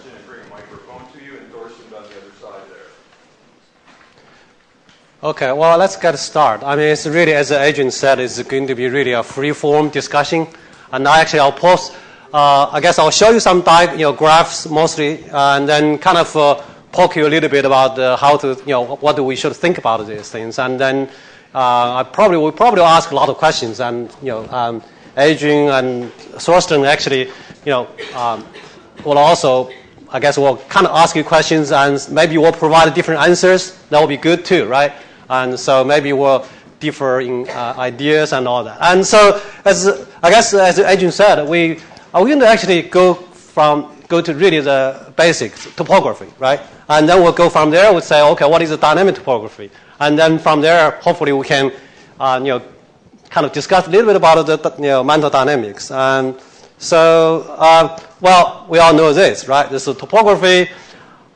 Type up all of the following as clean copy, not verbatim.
question and bring a microphone to you, and Thorsten's on the other side there. Okay, well, let's get started. I mean, it's really, as Adrian said, it's going to be really a free-form discussion. And I'll post, I guess I'll show you some graphs mostly, and then kind of poke you a little bit about how to, what we should think about these things. And then we'll probably ask a lot of questions. And, Adrian and Thorsten actually, will also, I guess, will kind of ask you questions, and maybe we'll provide different answers. That will be good too, right? And so maybe we'll differ in ideas and all that. And so, as Adrian said, we are going to actually go to really the basics, topography, right? And then we'll go from there. We'll say, okay, what is the dynamic topography? And then from there, hopefully, we can, kind of discuss a little bit about the mental dynamics. And so, well, we all know this, right? This is topography.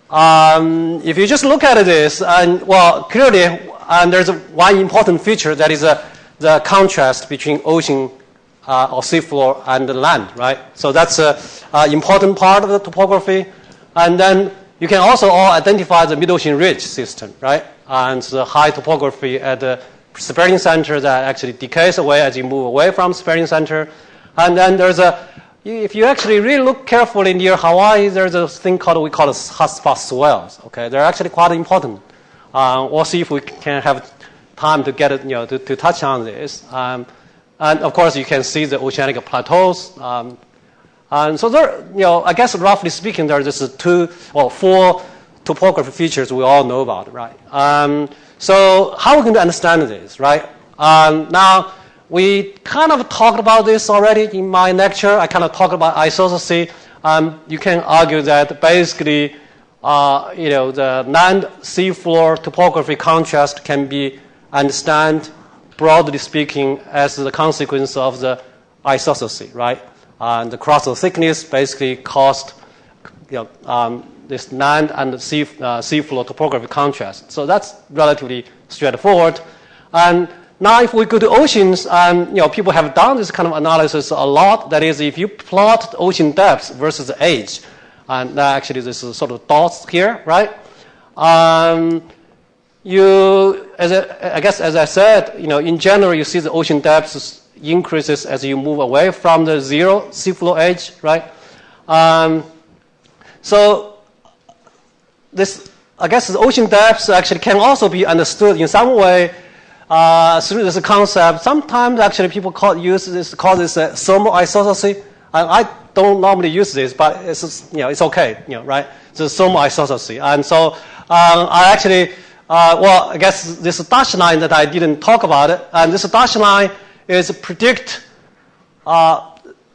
If you just look at this, and well, clearly, there's one important feature that is the contrast between ocean or seafloor and the land, right? So that's an important part of the topography. And then you can also all identify the mid-ocean ridge system, right? And the high topography at the spreading center that actually decays away as you move away from spreading center. And then there's if you actually really look carefully near Hawaii, there's a thing we call hotspot swells. Okay, they're actually quite important. We'll see if we can have time to get it, to touch on this. And of course, you can see the oceanic plateaus. And so there, I guess roughly speaking, there are just 4 topography features we all know about, right? So how are we going to understand this, right? Now, we kind of talked about this already in my lecture. I kind of talked about isostasy. You can argue that basically, the land-seafloor topography contrast can be understood, broadly speaking, as the consequence of the isostasy, right? And the crustal thickness basically caused, this land and seafloor topography contrast. So that's relatively straightforward. And now, if we go to oceans, people have done this kind of analysis a lot. That is, if you plot the ocean depths versus the age, and actually this is sort of dots here, right? I guess as I said, in general, you see the ocean depths increases as you move away from the zero seafloor edge, right? So this, I guess, the ocean depths actually can also be understood in some way. Through this concept, sometimes actually people call this thermal isostasy. I don't normally use this, but it's okay, right? The thermal isostasy. And so I actually, I guess this dashed line that I didn't talk about it, and this dashed line is predict,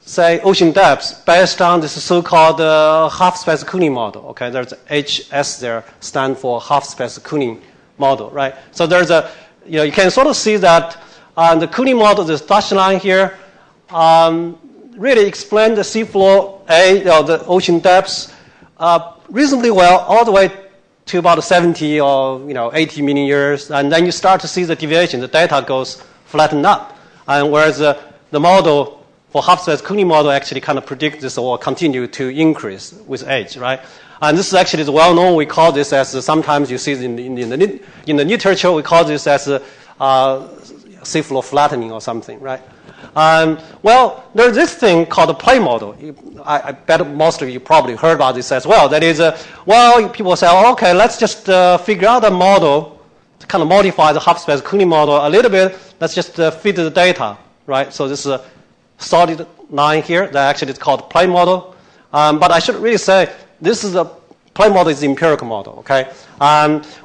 say, ocean depths based on this so-called half-space cooling model. Okay, there's HS there, stand for half-space cooling model, right? So there's you can sort of see that the cooling model, this dashed line here, really explain the seafloor, the ocean depths reasonably well, all the way to about 70 or 80 million years, and then you start to see the deviation. The data goes flatten up, and whereas the model for half-space cooling model actually kind of predicts this will continue to increase with age, right? And this is actually well known. We call this as sometimes you see in the literature we call this as seafloor flattening or something, right? Well, there's this thing called a play model. I bet most of you probably heard about this as well. That is, people say, okay, let's just figure out a model to kind of modify the half-space cooling model a little bit. Let's just feed the data, right? So this is a solid line here that actually is called play model. But I should really say this is a play model is the empirical model, okay?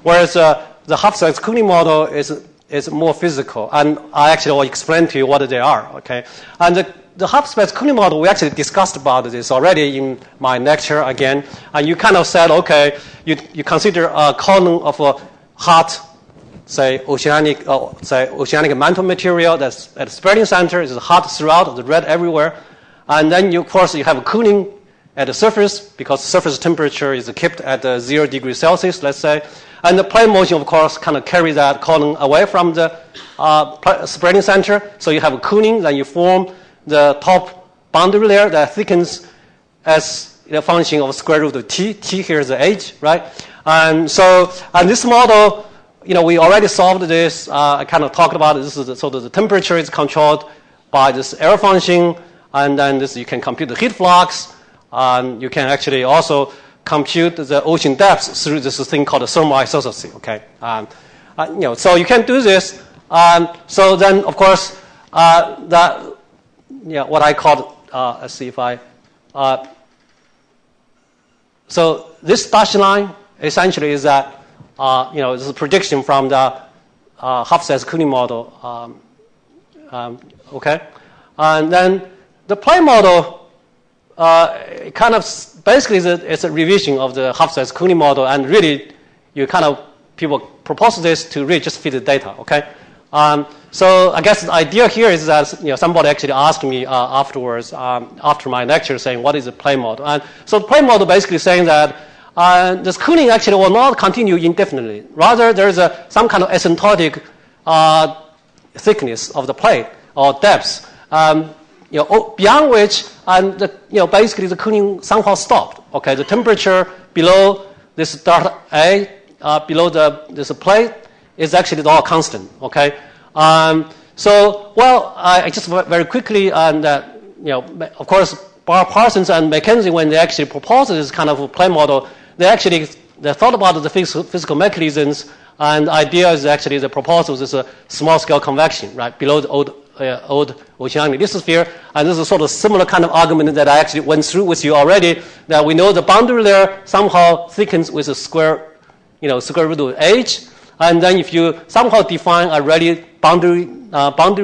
Whereas the half-space cooling model is more physical, and I actually will explain to you what they are, okay? And the half-space cooling model, we actually discussed about this already in my lecture again, and you kind of said, okay, you consider a column of a hot, say oceanic mantle material that's at the spreading center, is hot throughout, the red everywhere, and then of course you have a cooling at the surface because surface temperature is kept at 0 degrees Celsius, let's say. And the plane motion, of course, kind of carry that column away from the spreading center. So you have a cooling, then you form the top boundary layer that thickens as the function of square root of t. T here is the h, right? And this model, we already solved this. I kind of talked about it. This is the temperature is controlled by this error function, and then you can compute the heat flux. You can actually also compute the ocean depth through this thing called the thermal isostasy. Okay, so you can do this. So then, of course, what I call let's see if I. So this dashed line essentially is that this is a prediction from the half-size cooling model. Okay, and then the plane model kind of basically it's a revision of the half-size cooling model, and really people propose this to really just fit the data. Okay, so I guess the idea here is that somebody actually asked me afterwards after my lecture saying what is the plane model, and so the plane model basically saying that this cooling actually will not continue indefinitely. Rather, there is some kind of asymptotic thickness of the plate or depth, beyond which, basically the cooling somehow stopped. Okay, the temperature below this delta A, below this plate, is actually all constant. Okay, I just very quickly, of course, Parsons and Mackenzie, when they actually proposed this kind of a plane model, they thought about the physical mechanisms, and the idea is actually the proposal is a small-scale convection, right, below the old oceanic lithosphere, and this is sort of similar kind of argument that I actually went through with you already, that we know the boundary layer somehow thickens with a square root of h, and then if you somehow define a boundary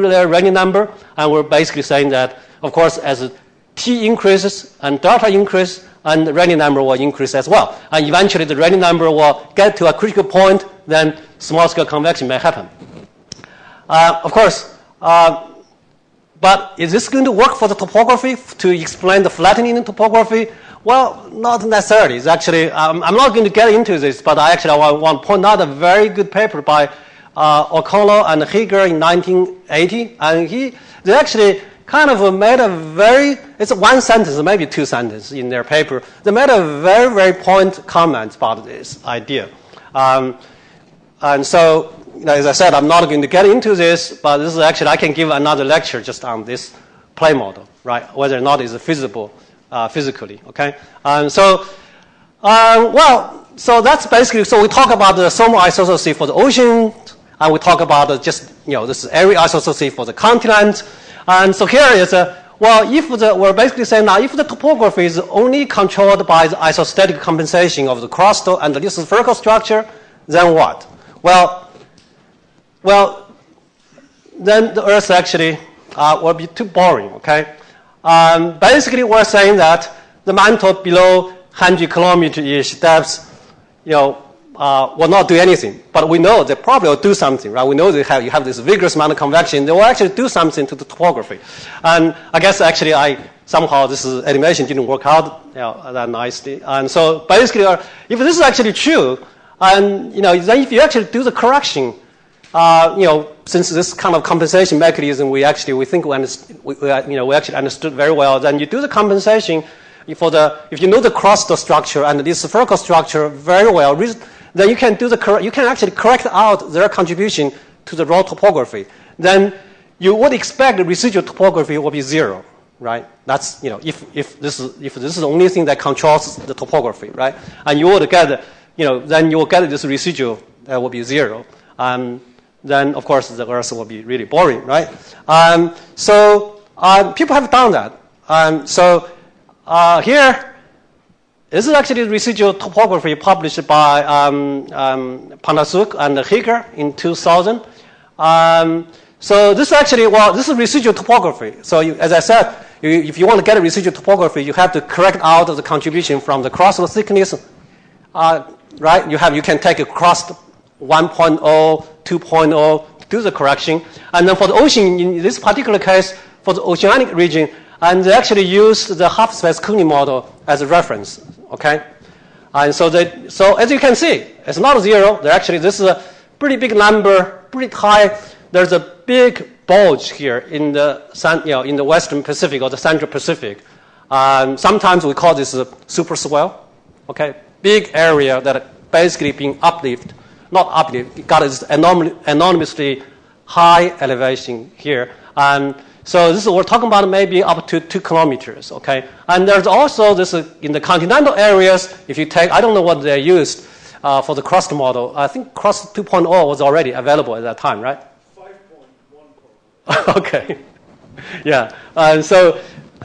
layer Rayleigh number, and we're basically saying that, of course, as t increases and delta increase, and the Rayleigh number will increase as well. And eventually the Rayleigh number will get to a critical point, then small-scale convection may happen. Of course, but is this going to work for the topography to explain the flattening in topography? Well, not necessarily. It's actually, I'm not going to get into this, but I want to point out a very good paper by O'Connell and Hager in 1980. And they actually kind of made it's one sentence, maybe two sentences in their paper. They made a very, very point comment about this idea. And so, as I said, I'm not going to get into this, but this is actually, I can give another lecture just on this plane model, right? Whether or not it's feasible physically, okay? So that's basically, so we talk about the thermal isostasy for the ocean, and we talk about this area isostasy for the continent. And so here is we're basically saying now, if the topography is only controlled by the isostatic compensation of the crustal and the lithospherical structure, then what? Well, then the Earth actually will be too boring, okay? Basically, we're saying that the mantle below 100 kilometer-ish depths, will not do anything. But we know they probably will do something, right? We know you have this vigorous amount of convection. They will actually do something to the topography. And I guess actually somehow this animation didn't work out that nicely. And so basically, if this is actually true, and then if you actually do the correction, since this kind of compensation mechanism we think we actually understood very well, then you do the compensation if you know the crustal structure and the spherical structure very well, then you can actually correct out their contribution to the raw topography. Then you would expect the residual topography will be zero, right? That's if this is the only thing that controls the topography, right? And you would get then you will get this residual that will be zero. Then of course the Earth will be really boring, right? So people have done that. Here, this is actually the residual topography published by Panasuk and Hager in 2000. So this actually, this is residual topography. So as I said, if you want to get a residual topography, you have to correct out the contribution from the crustal thickness, right? You can take a crust 1.0, 2.0, do the correction. And then for the ocean, in this particular case, for the oceanic region, and they actually used the half-space cooling model as a reference, okay? And so as you can see, it's not zero. This is a pretty big number, pretty high. There's a big bulge here in the in the Western Pacific or the Central Pacific. Sometimes we call this a super swell. Okay, big area that basically being uplifted, not uplifted, got this enormously high elevation here. And so this is, we're talking about maybe up to 2 kilometers, okay? And there's also this in the continental areas, if you take, I don't know what they used for the crust model. I think crust 2.0 was already available at that time, right? 5.1. Okay. Yeah. And so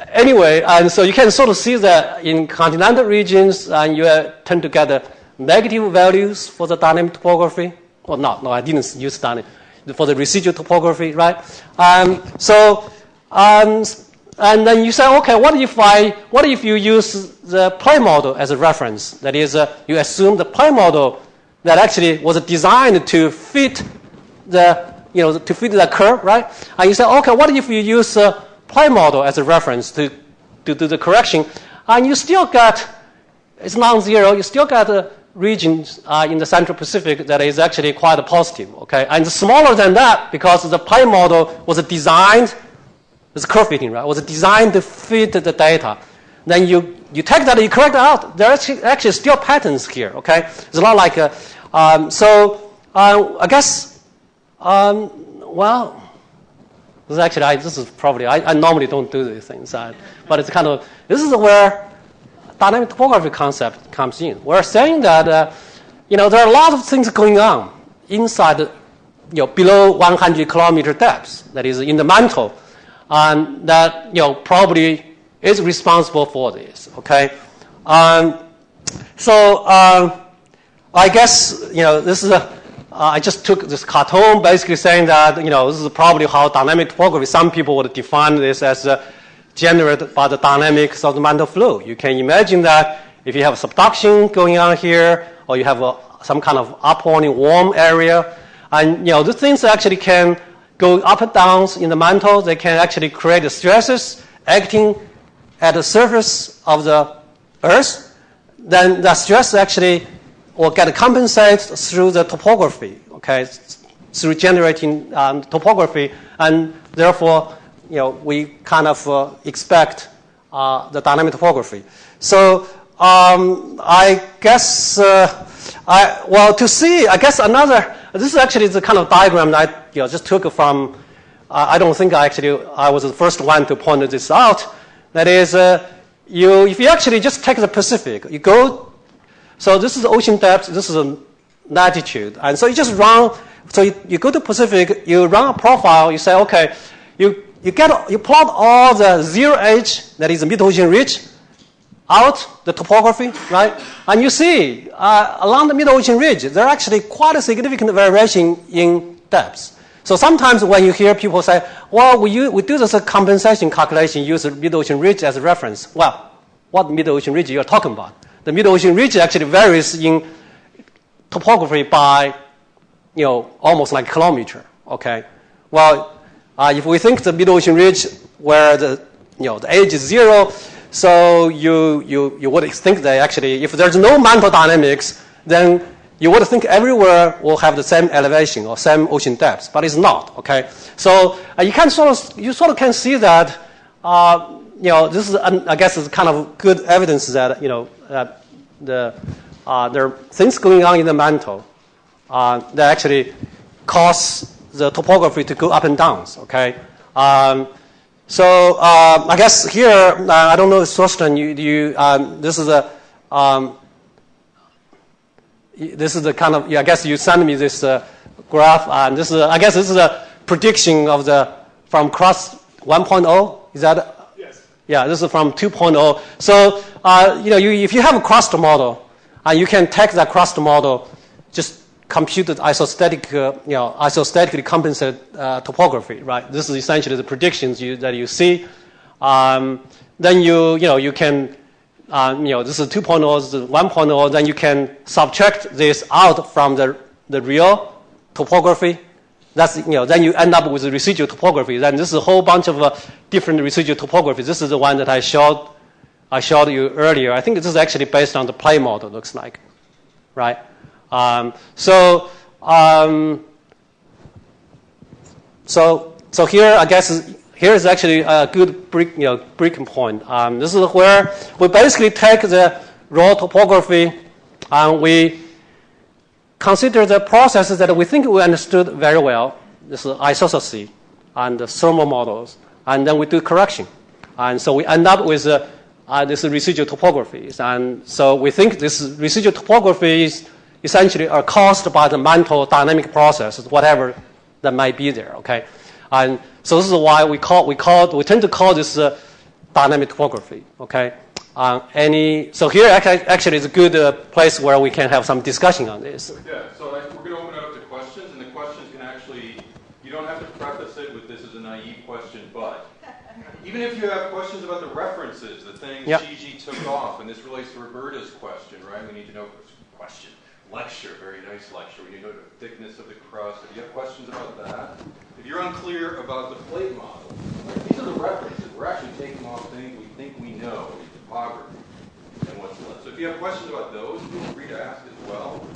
anyway, and so you can sort of see that in continental regions, and you tend to get negative values for the dynamic topography. Or not, no, I didn't use dynamic. For the residual topography, right? And then you say, okay, what if you use the plane model as a reference? That is, you assume the plane model that actually was designed to fit the curve, right? And you say, okay, what if you use a plane model as a reference to do the correction? And you still get, it's non-zero, you still get regions in the Central Pacific that is actually quite positive, okay? And smaller than that because the plane model was designed, it's curve fitting, right? Was designed to fit the data. Then you take that, you correct it out. There are actually still patterns here, okay? It's not like, I guess, well, this is probably, I normally don't do these things, but it's kind of, this is where dynamic topography concept comes in. We're saying that, there are a lot of things going on inside, below 100 kilometer depths, that is in the mantle, and that, probably is responsible for this, okay? So I guess, this is I just took this cartoon basically saying that, this is probably how dynamic topography, some people would define this as generated by the dynamics of the mantle flow. You can imagine that if you have subduction going on here, or you have some kind of upwelling warm area, and the things actually can go up and down in the mantle. They can actually create stresses acting at the surface of the Earth. Then the stress actually will get compensated through the topography, okay, through generating topography, and therefore we kind of expect the dynamic topography. So I guess, to see, I guess this is actually the kind of diagram that I just took from, I don't think I was the first one to point this out. That is, if you actually just take the Pacific, you go, so this is the ocean depth, this is the latitude, and so you just run, so you go to Pacific, you run a profile, you say, okay, you plot all the zero edge, that is the mid-ocean ridge, out the topography, right? And you see, along the mid-ocean ridge, there are actually quite a significant variation in depths. So sometimes when you hear people say, well, we do this compensation calculation, use the mid-ocean ridge as a reference. Well, what mid-ocean ridge you're talking about? The mid-ocean ridge actually varies in topography by, almost like a kilometer, okay? Well, if we think the mid-ocean ridge where the edge is zero, so you would think that actually, if there's no mantle dynamics, then you would think everywhere will have the same elevation or same ocean depth, but it's not, okay? So you sort of can see that, this is, I guess, is kind of good evidence that, there are things going on in the mantle that actually cause the topography to go up and down, okay? So I guess here, I don't know, Thorsten, this is the kind of, I guess you sent me this graph, and I guess this is a prediction from crust 1.0. Is that? Yes. Yeah, this is from 2.0. So, if you have a crust model, and you can take that crust model, just compute the isostatically compensated topography, right? This is essentially the predictions that you see. Then you can, this is 2.0, this is 1.0, then you can subtract this out from the real topography. That's, then you end up with the residual topography. Then this is a whole bunch of different residual topography. This is the one that I showed you earlier. I think this is actually based on the plane model, looks like, right? So here, I guess, here is actually a good breaking point. This is where we basically take the raw topography and we consider the processes that we think we understood very well. This is isostasy and the thermal models, and then we do correction. And so we end up with this residual topographies. And so we think this residual topographies essentially are caused by the mental dynamic processes, whatever that might be there. Okay, and so this is why we tend to call this dynamic topography. Okay, so here actually is a good place where we can have some discussion on this. Yeah, so we're going to open it up to questions, and the questions can actually, you don't have to preface it with this is a naive question, but even if you have questions about the references, the things Shiji took off, and this relates to Roberta's question, right? We need to know question. Lecture, very nice lecture. We need to know the thickness of the crust. If you have questions about that, if you're unclear about the plate model, like these are the references. We're actually taking off things we think we know in topography and what's left. So if you have questions about those, feel free to ask as well.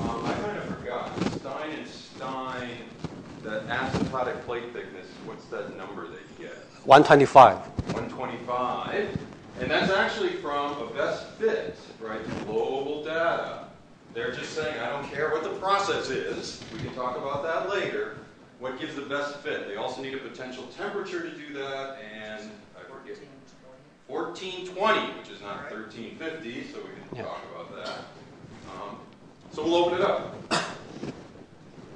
I kind of forgot. Stein and Stein, that asymptotic plate thickness, what's that number that you get? 125. 125. And that's actually from a best fit, right? Global data. They're just saying, I don't care what the process is. We can talk about that later. What gives the best fit? They also need a potential temperature to do that, and I forget 1420, which is not 1350, so we can talk about that. So we'll open it up.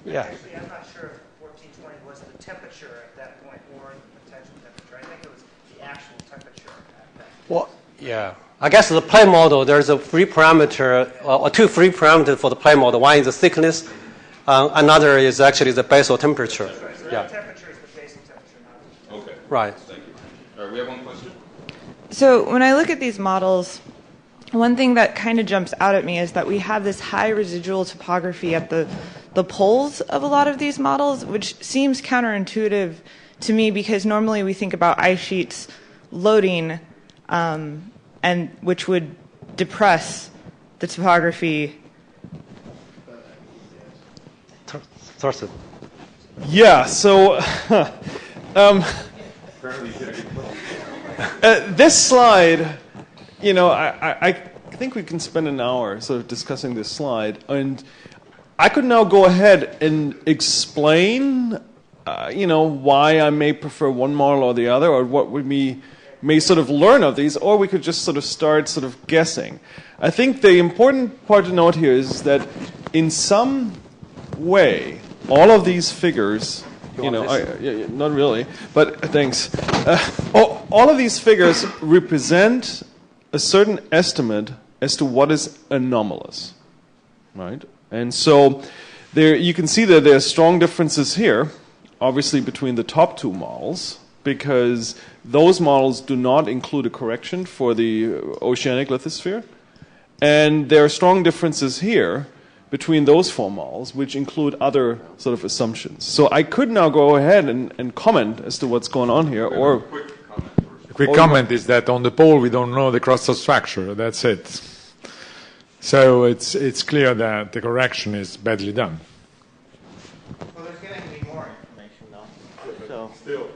Yeah. Actually, I'm not sure if 1420 was the temperature at that point or the potential temperature. I think it was the actual temperature at that point. Well, yeah. I guess the plate model, there's a free parameter, or two free parameters for the plate model. One is the thickness, another is actually the basal temperature. That's right. So yeah. the temperature is the basal temperature, not the Okay. Right. Thank you. All right, we have one question. So when I look at these models, one thing that kind of jumps out at me is that we have this high residual topography at the poles of a lot of these models, which seems counterintuitive to me because normally we think about ice sheets loading, and which would depress the topography. Thorsten. Yeah, so this slide, I think we can spend an hour sort of discussing this slide, and I could now go ahead and explain, why I may prefer one model or the other, or what we may sort of learn of these, or we could just sort of start sort of guessing. I think the important part to note here is that in some way, all of these figures, not really, but thanks. All of these figures represent a certain estimate as to what is anomalous, right? And so there, you can see that there are strong differences here, obviously between the top two models, because those models do not include a correction for the oceanic lithosphere. And there are strong differences here between those four models, which include other sort of assumptions. So I could now go ahead and comment as to what's going on here. Or a quick comment is that on the pole we don't know the crustal structure. That's it. So it's clear that the correction is badly done. Well, there's going to be more information, though. So,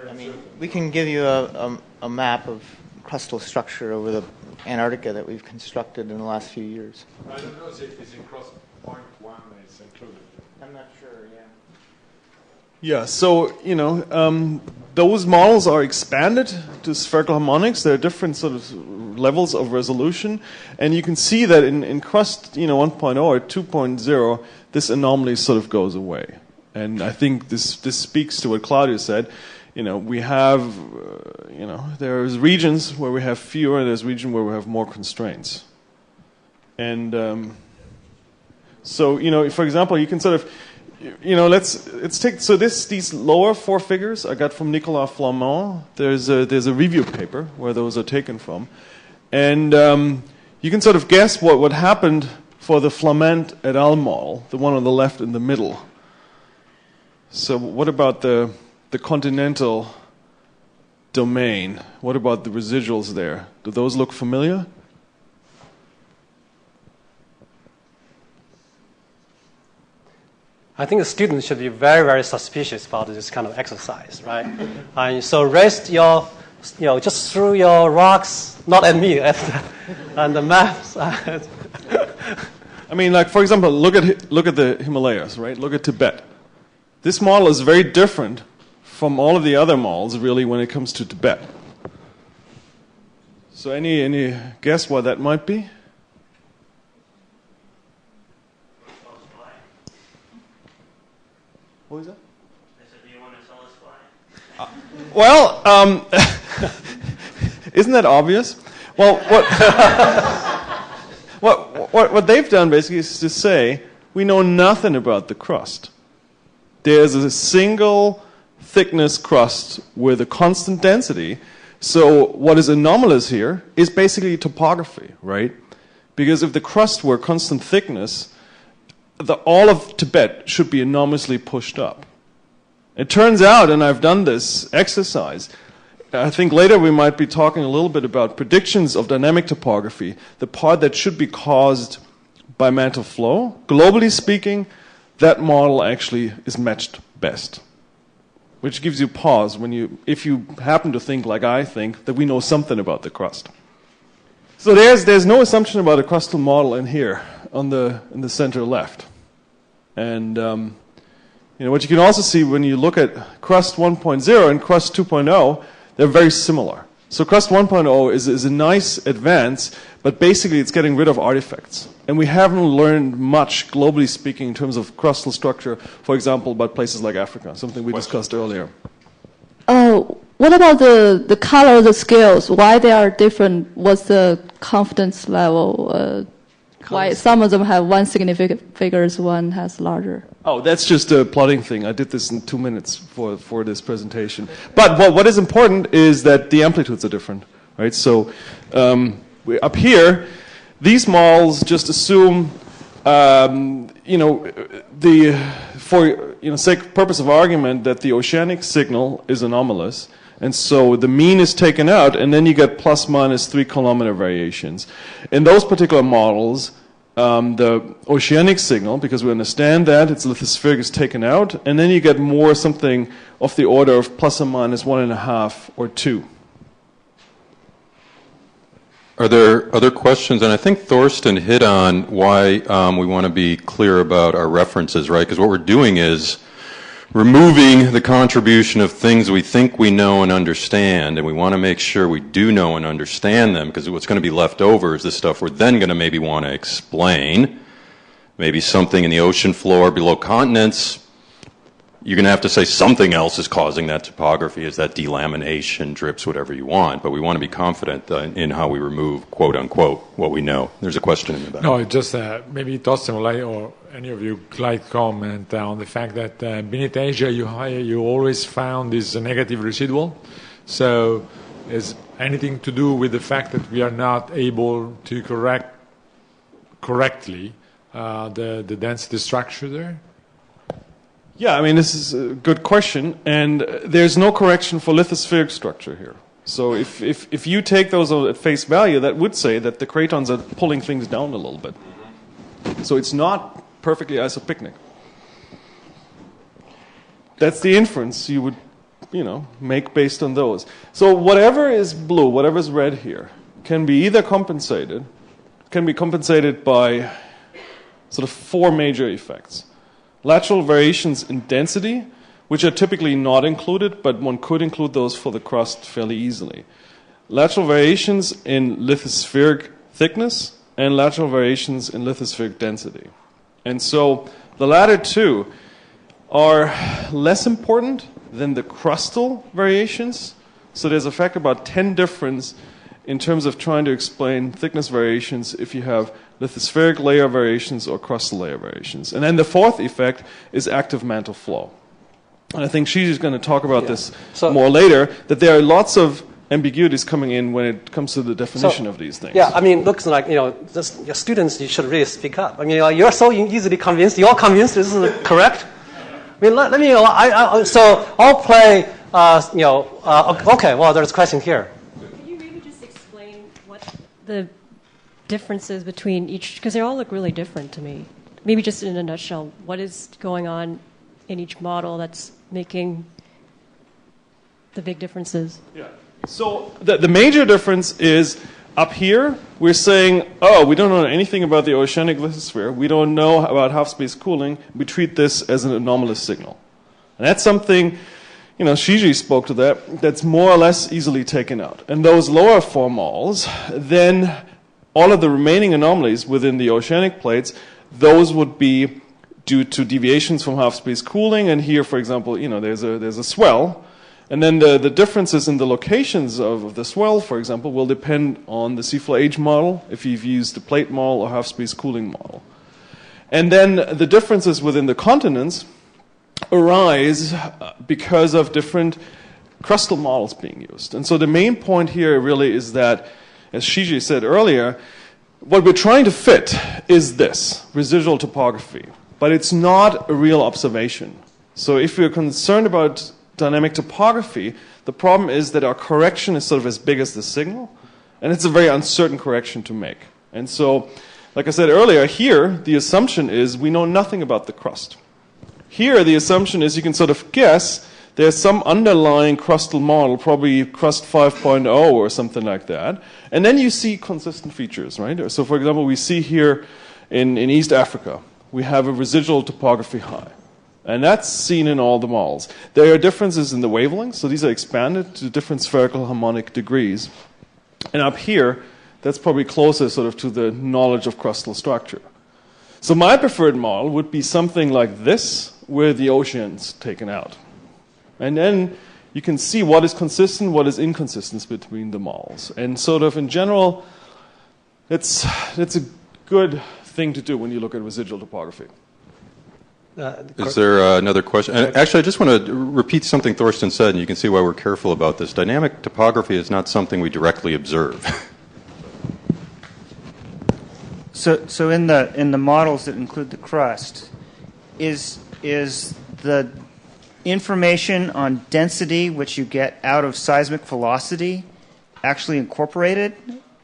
I mean, we can give you a map of crustal structure over the Antarctica that we've constructed in the last few years. I don't know if it's in cross point one it's included. I'm not sure, yeah. Yeah, so, those models are expanded to spherical harmonics. There are different sort of levels of resolution. And you can see that in crust, 1.0 or 2.0, this anomaly sort of goes away. And I think this speaks to what Claudia said. We have, there's regions where we have fewer, and there's regions where we have more constraints. And so, for example, you can sort of, let's take, so these lower four figures I got from Nicolas Flamand. There's a review paper where those are taken from. And you can sort of guess what happened for the Flamand et al. Model, the one on the left in the middle. So what about the continental domain? What about the residuals there? Do those look familiar? I think the students should be very, very suspicious about this kind of exercise, right? And so rest your, just throw your rocks, not at me, and the maps. I mean, like, for example, look at the Himalayas, right? Look at Tibet. This model is very different from all of the other models, really, when it comes to Tibet. So any guess why that might be? What was that? I said, do you want to tell us why? Well, isn't that obvious? Well, what they've done basically is to say we know nothing about the crust. There's a single thickness crust with a constant density. So what is anomalous here is basically topography, right? Because if the crust were constant thickness, all of Tibet should be enormously pushed up. It turns out, and I've done this exercise, I think later we might be talking a little bit about predictions of dynamic topography, the part that should be caused by mantle flow. Globally speaking, that model actually is matched best, which gives you pause if you happen to think like I think, that we know something about the crust. So there's no assumption about a crustal model in here in the center left. And what you can also see when you look at crust 1.0 and crust 2.0, they're very similar. So crust 1.0 is a nice advance, but basically it's getting rid of artifacts. And we haven't learned much, globally speaking, in terms of crustal structure, for example, about places like Africa, something we discussed earlier. What about the color, the scales? Why they are different? What's the confidence level? Why some of them have one significant figures, one has larger? Oh, that's just a plotting thing. I did this in 2 minutes for this presentation. But what is important is that the amplitudes are different, right? So up here, these models just assume, for sake purpose of argument, that the oceanic signal is anomalous. And so the mean is taken out, and then you get plus minus 3 kilometer variations. In those particular models, the oceanic signal, because we understand that, its lithospheric is taken out, and then you get more something of the order of plus or minus 1.5 or 2. Are there other questions? And I think Thorsten hit on why we want to be clear about our references, right? Because what we're doing is removing the contribution of things we think we know and understand, and we want to make sure we do know and understand them, because what's going to be left over is the stuff we're then going to maybe want to explain. Maybe something in the ocean floor below continents, you're going to have to say something else is causing that topography, is that delamination, drips, whatever you want, but we want to be confident in how we remove, quote unquote, what we know. There's a question in the back. No, just maybe Thorsten would like, or any of you like comment on the fact that beneath Asia you always found this negative residual. So is anything to do with the fact that we are not able to correct correctly the density structure there? Yeah, I mean, this is a good question, and there's no correction for lithospheric structure here. So if you take those at face value, that would say that the cratons are pulling things down a little bit. So it's not perfectly isopycnic. That's the inference you would, make based on those. So whatever is blue, whatever is red here, can be either compensated by sort of 4 major effects. Lateral variations in density, which are typically not included, but one could include those for the crust fairly easily. Lateral variations in lithospheric thickness and lateral variations in lithospheric density. And so the latter two are less important than the crustal variations. So there's a factor about 10 difference in terms of trying to explain thickness variations if you have lithospheric layer variations or crustal layer variations. And then the fourth effect is active mantle flow. And I think Shiji is going to talk about this more later, that there are lots of ambiguities coming in when it comes to the definition of these things. Yeah, I mean, looks like, your students, you should really speak up. I mean, you're so easily convinced. You're convinced this is correct? I mean, let me, so I'll play, okay, well, there's a question here. Can you maybe just explain what the differences between each, because they all look really different to me. maybe just in a nutshell, what is going on in each model that's making the big differences? Yeah. So the major difference is up here, we're saying, oh, we don't know anything about the oceanic lithosphere. We don't know about half-space cooling. We treat this as an anomalous signal. And that's something, Shiji spoke to that, that's more or less easily taken out. And those lower four moles, then all of the remaining anomalies within the oceanic plates, those would be due to deviations from half-space cooling. And here, for example, there's a swell. And then the differences in the locations of the swell, for example, will depend on the seafloor age model, if you've used the plate model or half-space cooling model. And then the differences within the continents arise because of different crustal models being used. And so the main point here really is that, as Shiji said earlier, what we're trying to fit is this, residual topography. But it's not a real observation. So if we're concerned about dynamic topography, the problem is that our correction is sort of as big as the signal, and it's a very uncertain correction to make. And so, like I said earlier, here the assumption is we know nothing about the crust. Here the assumption is you can sort of guess there's some underlying crustal model, probably crust 5.0 or something like that, and then you see consistent features, right? So for example, we see here in East Africa, we have a residual topography high. And that's seen in all the models. There are differences in the wavelengths, so these are expanded to different spherical harmonic degrees. And up here, that's probably closer sort of to the knowledge of crustal structure. So my preferred model would be something like this, with the oceans taken out. And then you can see what is consistent, what is inconsistent between the models. And sort of in general, it's a good thing to do when you look at residual topography. Is there another question? Actually, I just want to repeat something Thorsten said, and you can see why we're careful about this. Dynamic topography is not something we directly observe. So in the models that include the crust, is the information on density, which you get out of seismic velocity, actually incorporated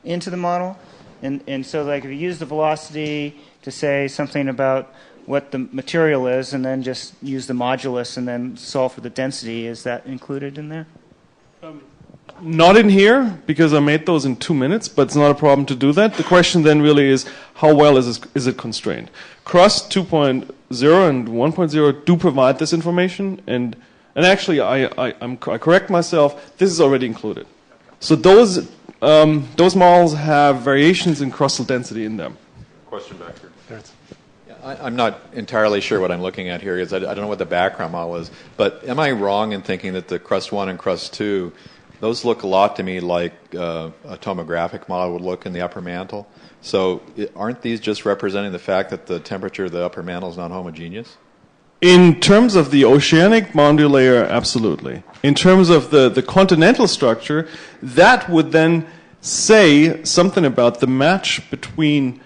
into the model? And so, like, if you use the velocity to say something about what the material is, and then just use the modulus and then solve for the density, is that included in there? Not in here, because I made those in 2 minutes, but it's not a problem to do that. The question then really is, how well is it constrained? Crust 2.0 and 1.0 do provide this information, and actually, I correct myself, this is already included. So those models have variations in crustal density in them. Question back here. I'm not entirely sure what I'm looking at here, because I don't know what the background model is. But am I wrong in thinking that the crust 1 and crust 2, those look a lot to me like a tomographic model would look in the upper mantle? So aren't these just representing the fact that the temperature of the upper mantle is not homogeneous? In terms of the oceanic boundary layer, absolutely. In terms of the continental structure, that would then say something about the match between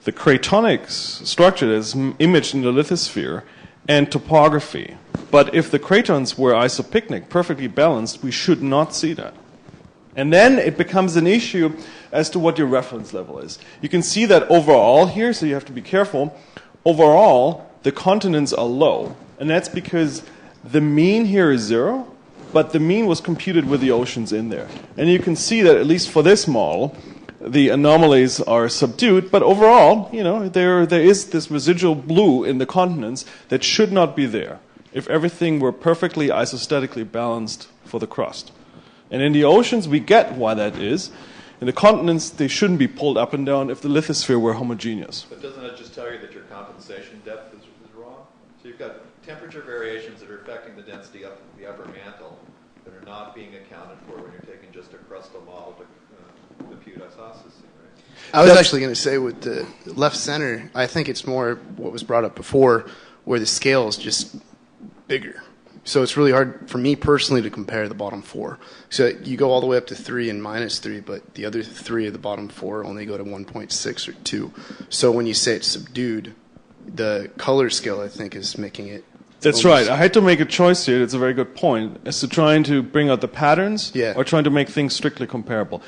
the cratonic structure that is imaged in the lithosphere and topography. But if the cratons were isopycnic, perfectly balanced, we should not see that. And then it becomes an issue as to what your reference level is. You can see that overall here, so you have to be careful. Overall, the continents are low. And that's because the mean here is 0, but the mean was computed with the oceans in there. And you can see that, at least for this model, the anomalies are subdued, but overall, there is this residual blue in the continents that should not be there if everything were perfectly isostatically balanced for the crust. And in the oceans, we get why that is. In the continents, they shouldn't be pulled up and down if the lithosphere were homogeneous. But doesn't that just tell you that your compensation depth is wrong? So you've got temperature variations that are affecting the density up the upper mantle that are not being accounted for when you're taking just a crustal model to compute isostasy, right? I was actually going to say with the left center, I think it's more what was brought up before, where the scale is just bigger. So it's really hard for me personally to compare the bottom 4. So you go all the way up to 3 and -3, but the other 3 of the bottom 4 only go to 1.6 or 2. So when you say it's subdued, the color scale, I think, is making it. That's right. I had to make a choice here. It's a very good point. As to trying to bring out the patterns or trying to make things strictly comparable.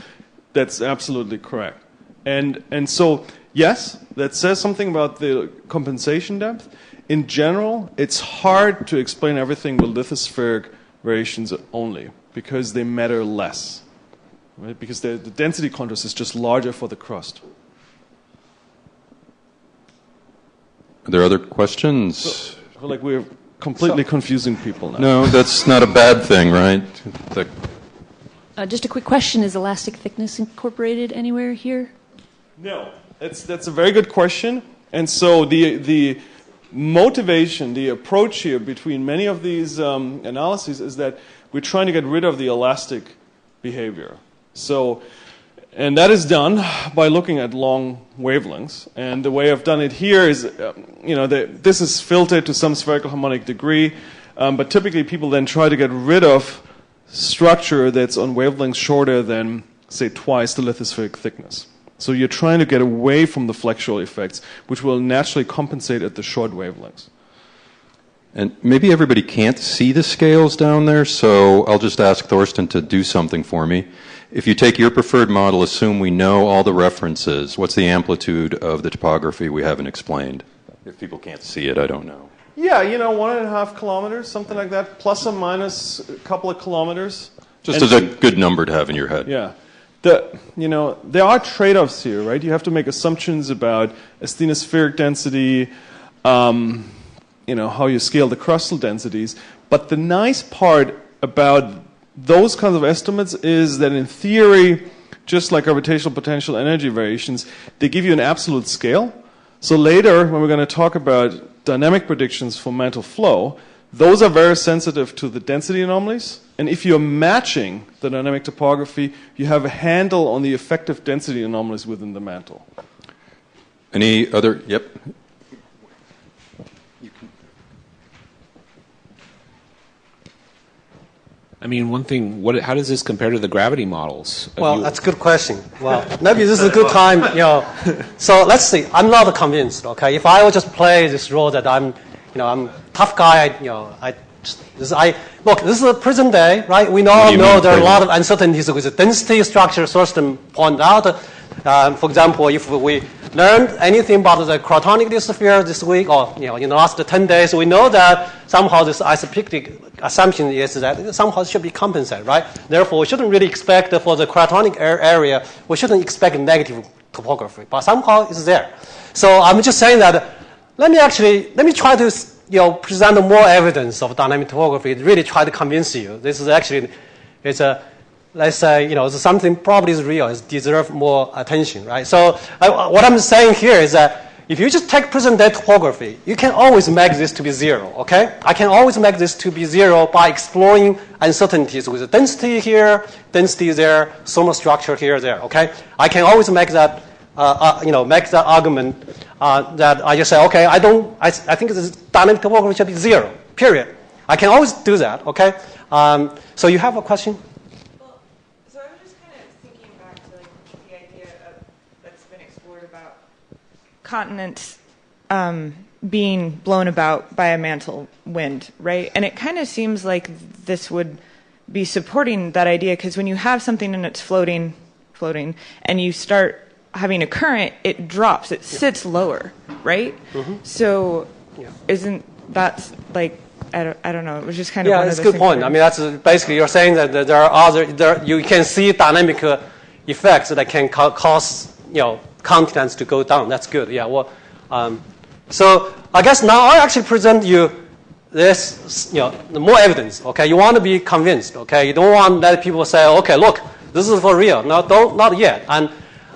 That's absolutely correct. And so Yes, that says something about the compensation depth. In general, it's hard to explain everything with lithospheric variations only because they matter less, right? Because the density contrast is just larger for the crust. Are there other questions? So, I feel like we're completely confusing people now. No, that's not a bad thing, right? Just a quick question. Is elastic thickness incorporated anywhere here? No. That's a very good question. And so the motivation, the approach here between many of these analyses is that we're trying to get rid of the elastic behavior. So, and that is done by looking at long wavelengths. And the way I've done it here is, this is filtered to some spherical harmonic degree, but typically people then try to get rid of structure that's on wavelengths shorter than, say, twice the lithospheric thickness. So you're trying to get away from the flexural effects, which will naturally compensate at the short wavelengths. And maybe everybody can't see the scales down there, so I'll just ask Thorsten to do something for me. If you take your preferred model, assume we know all the references. What's the amplitude of the topography we haven't explained? If people can't see it, I don't know. Yeah, 1.5 kilometers, something like that, plus or minus a couple of kilometers. Just as a good number to have in your head. Yeah. There are trade-offs here, right? You have to make assumptions about asthenospheric density, how you scale the crustal densities. But the nice part about those kinds of estimates is that in theory, just like gravitational potential energy variations, they give you an absolute scale. So later, when we're going to talk about dynamic predictions for mantle flow, those are very sensitive to the density anomalies. And if you're matching the dynamic topography, you have a handle on the effective density anomalies within the mantle. Any other? Yep. I mean, one thing, how does this compare to the gravity models? Well, that's a good question. Well, maybe this is a good time, So let's see. I'm not convinced, okay? If I would just play this role that I'm a tough guy, look, this is the present day, right? We know there are a lot of uncertainties with the density structure. Thorsten pointed out. For example, if we learned anything about the cratonic lithosphere this week or in the last 10 days, we know that somehow this isopictic assumption is that somehow it should be compensated, right? Therefore, we shouldn't really expect for the cratonic area, we shouldn't expect negative topography, but somehow it's there. So I'm just saying that let me try to present more evidence of dynamic topography. Really try to convince you. This is actually let's say it's something probably is real. It deserves more attention, right? So what I'm saying here is that if you just take present day topography, you can always make this to be zero. Okay, I can always make this to be zero by exploring uncertainties with the density here, density there, thermal structure here, there. Okay, I can always make that. Make that argument that I just say, okay, I think this dynamic topography should be zero, period. I can always do that, okay? So you have a question? Well, so I was just kind of thinking back to the idea that's been explored about continents being blown about by a mantle wind, right? And it kind of seems like this would be supporting that idea because when you have something and it's floating, and you start having a current, it drops. It sits lower, right? Mm-hmm. So isn't that I don't know. It was just kind of one of it's a good point. I mean, that's basically you're saying that there are you can see dynamic effects that can cause continents to go down. That's good. Yeah. Well, so I guess now I actually present you this the more evidence. Okay, you want to be convinced. Okay, you don't want to let people say, okay, look, this is for real. No, not yet. And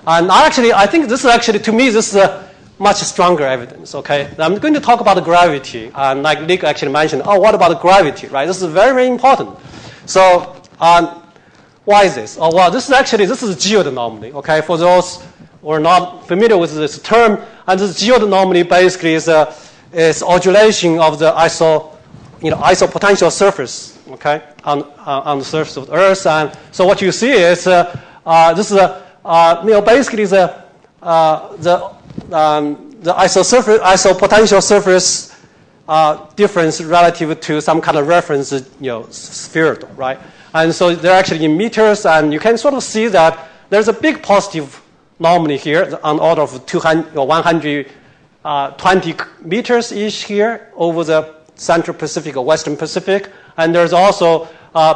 I think this is actually, to me, this is a much stronger evidence, okay? I'm going to talk about the gravity. And like Nick actually mentioned, what about gravity, right? This is very, very important. So why is this? This is geoid anomaly, okay? For those who are not familiar with this term, and this geoid anomaly basically is oscillation of the isopotential surface, okay, on the surface of the Earth. And so what you see is this is basically the isopotential surface difference relative to some kind of reference, spheroid, right? And so they're actually in meters, and you can sort of see that there's a big positive normally here on order of 200 or 120 meters each here over the Central Pacific or Western Pacific, and there's also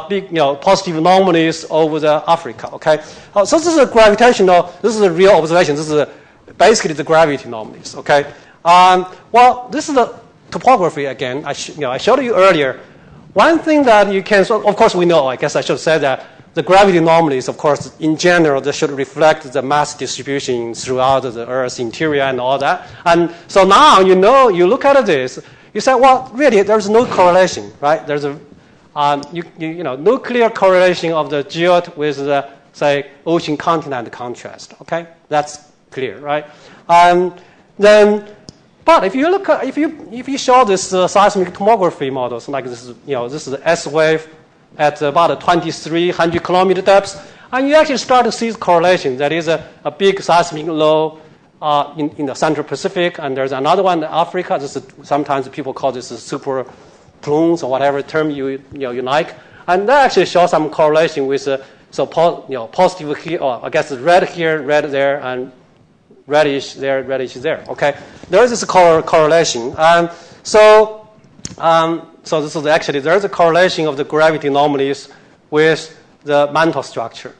big, positive anomalies over the Africa. Okay, so this is a gravitational. This is a real observation. This is basically the gravity anomalies. Okay, well, this is the topography again. I showed you earlier. One thing that you can, so of course, we know. I guess I should say that the gravity anomalies, of course, in general, they should reflect the mass distribution throughout the Earth's interior and all that. And so now you look at this. You say, well, really, there's no correlation, right? There's a no clear correlation of the geoid with the, say, ocean continent contrast. Okay, that's clear, right? But if you look at, if you show this seismic tomography models like this is this is the S wave at about 2,300 kilometer depth, and you actually start to see correlation. There is a big seismic low in the Central Pacific, and there's another one in Africa. This is, sometimes people call this super plumes or whatever term you like, and that actually shows some correlation with positive here, or I guess red here, red there, and reddish there, reddish there. Okay, there is this correlation, so this is actually there is a correlation of the gravity anomalies with the mantle structure.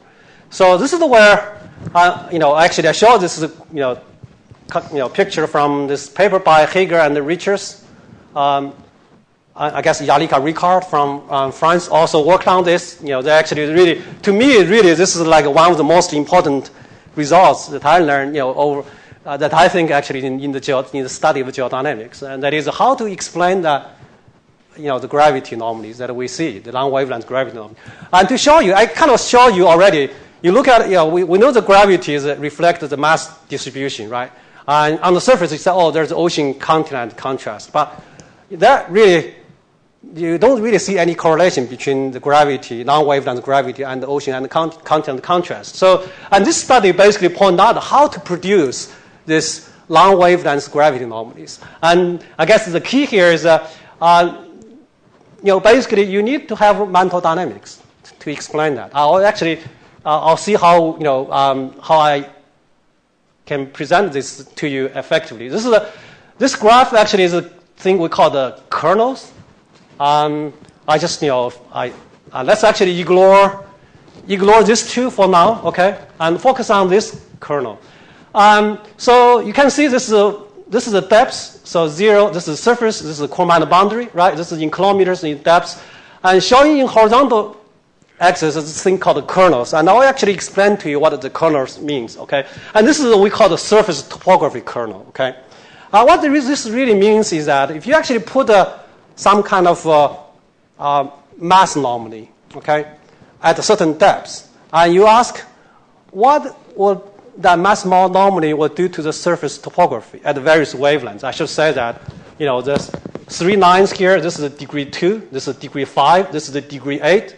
So this is where actually I showed this is picture from this paper by Hager and Richards. I guess Yalika Ricard from France also worked on this. They actually really, to me, really, this is like one of the most important results that I learned, that I think actually in the study of geodynamics, and that is how to explain that, the gravity anomalies that we see, the long wavelength gravity anomalies. And to show you, I kind of show you already. You look at, we know the gravity reflects the mass distribution, right? And on the surface, you say, oh, there's ocean continent contrast, but that really, you don't really see any correlation between the gravity, long wavelength gravity, and the ocean and the continent contrast. So, and this study basically pointed out how to produce this long wavelength gravity anomalies. And I guess the key here is that, basically you need to have mantle dynamics to explain that. I'll see how how I can present this to you effectively. This graph actually is a thing we call the kernels. Let's actually ignore these two for now, okay, and focus on this kernel. So you can see this is the depth. So 0, this is surface, this is the core mantle boundary, right? This is in kilometers in depth, and showing in horizontal axis is this thing called the kernels. And I'll actually explain to you what the kernels means, okay? And this is what we call the surface topography kernel, okay? What this really means is that if you actually put some kind of mass anomaly, okay, at a certain depth, and you ask what would that mass anomaly will do to the surface topography at various wavelengths. I should say that, there's 3 lines here. This is a degree 2, this is a degree 5, this is a degree 8.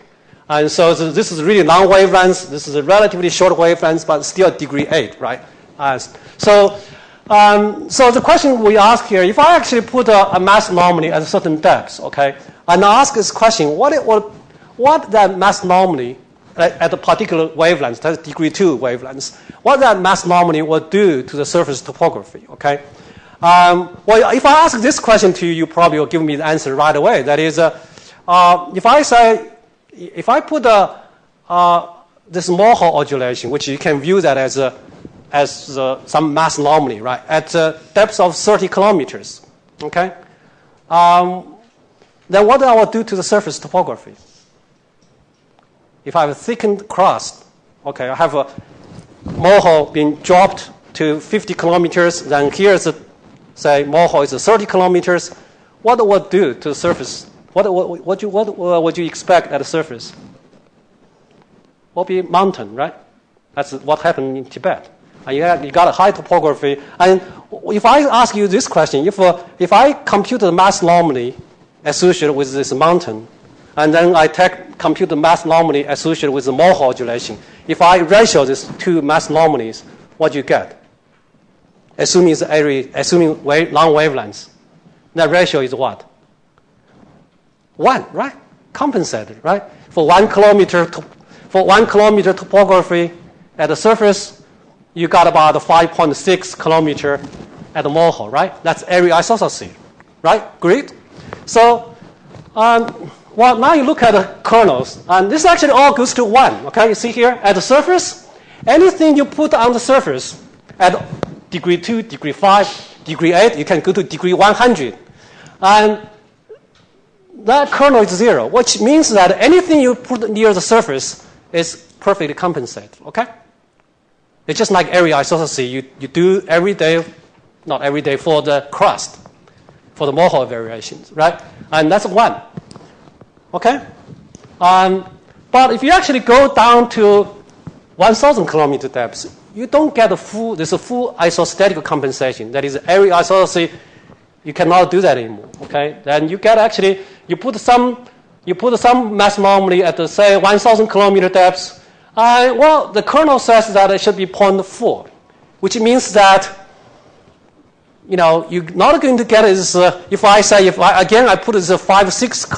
And so this is really long wavelengths. This is a relatively short wavelengths, but still degree 8, right? So the question we ask here, if I actually put a mass anomaly at a certain depth, okay, and I ask this question, what that mass anomaly at a particular wavelength, that's degree 2 wavelengths, what that mass anomaly will do to the surface topography, okay? Well, if I ask this question to you, you probably will give me the answer right away. That is, if I put this Morhol oscillation, which you can view that as some mass anomaly, right, at a depth of 30 kilometers, okay, then what I will do to the surface topography? If I have a thickened crust, okay, I have a Morhol being dropped to 50 kilometers, then here's say Morhol is 30 kilometers, what would do to the surface? What would you expect at the surface? Will be mountain, right? That's what happened in Tibet. And you got a high topography. And if I ask you this question, if I compute the mass anomaly associated with this mountain, and then I compute the mass anomaly associated with the Morhol oscillation, if I ratio these two mass anomalies, what do you get? Assuming long wavelengths, that ratio is what? 1, right? Compensated, right? For 1 kilometer topography at the surface, you got about 5.6 kilometer at the mole, right? That's area isostasy, right? Great. So, well, now you look at the kernels, and this actually all goes to 1, okay? You see here, at the surface, anything you put on the surface at degree 2, degree 5, degree 8, you can go to degree 100. And that kernel is 0, which means that anything you put near the surface is perfectly compensated, okay? It's just like area isostasy. You do every day, not every day, for the crust, for the mole variations, right? And that's 1, okay? But if you actually go down to 1,000 kilometer depth, you don't get there's a full isostatic compensation. That is area isostasy. You cannot do that anymore, okay? Then you get actually, you put some mass anomaly at, say, 1,000 kilometer depth. Well, the kernel says that it should be 0.4, which means that, you're not going to get is, if I put this 5-6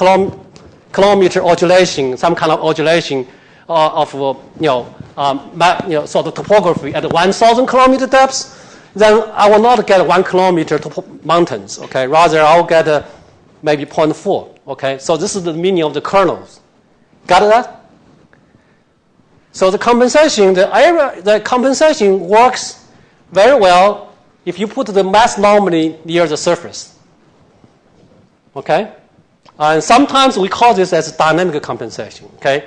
kilometer oscillation, some kind of oscillation of, sort of topography at 1,000 kilometer depths, then I will not get 1 kilometer mountains, okay? Rather, I'll get maybe 0.4, okay? So this is the meaning of the kernels. Got that? So the compensation works very well if you put the mass anomaly near the surface, okay? And sometimes we call this as dynamic compensation, okay?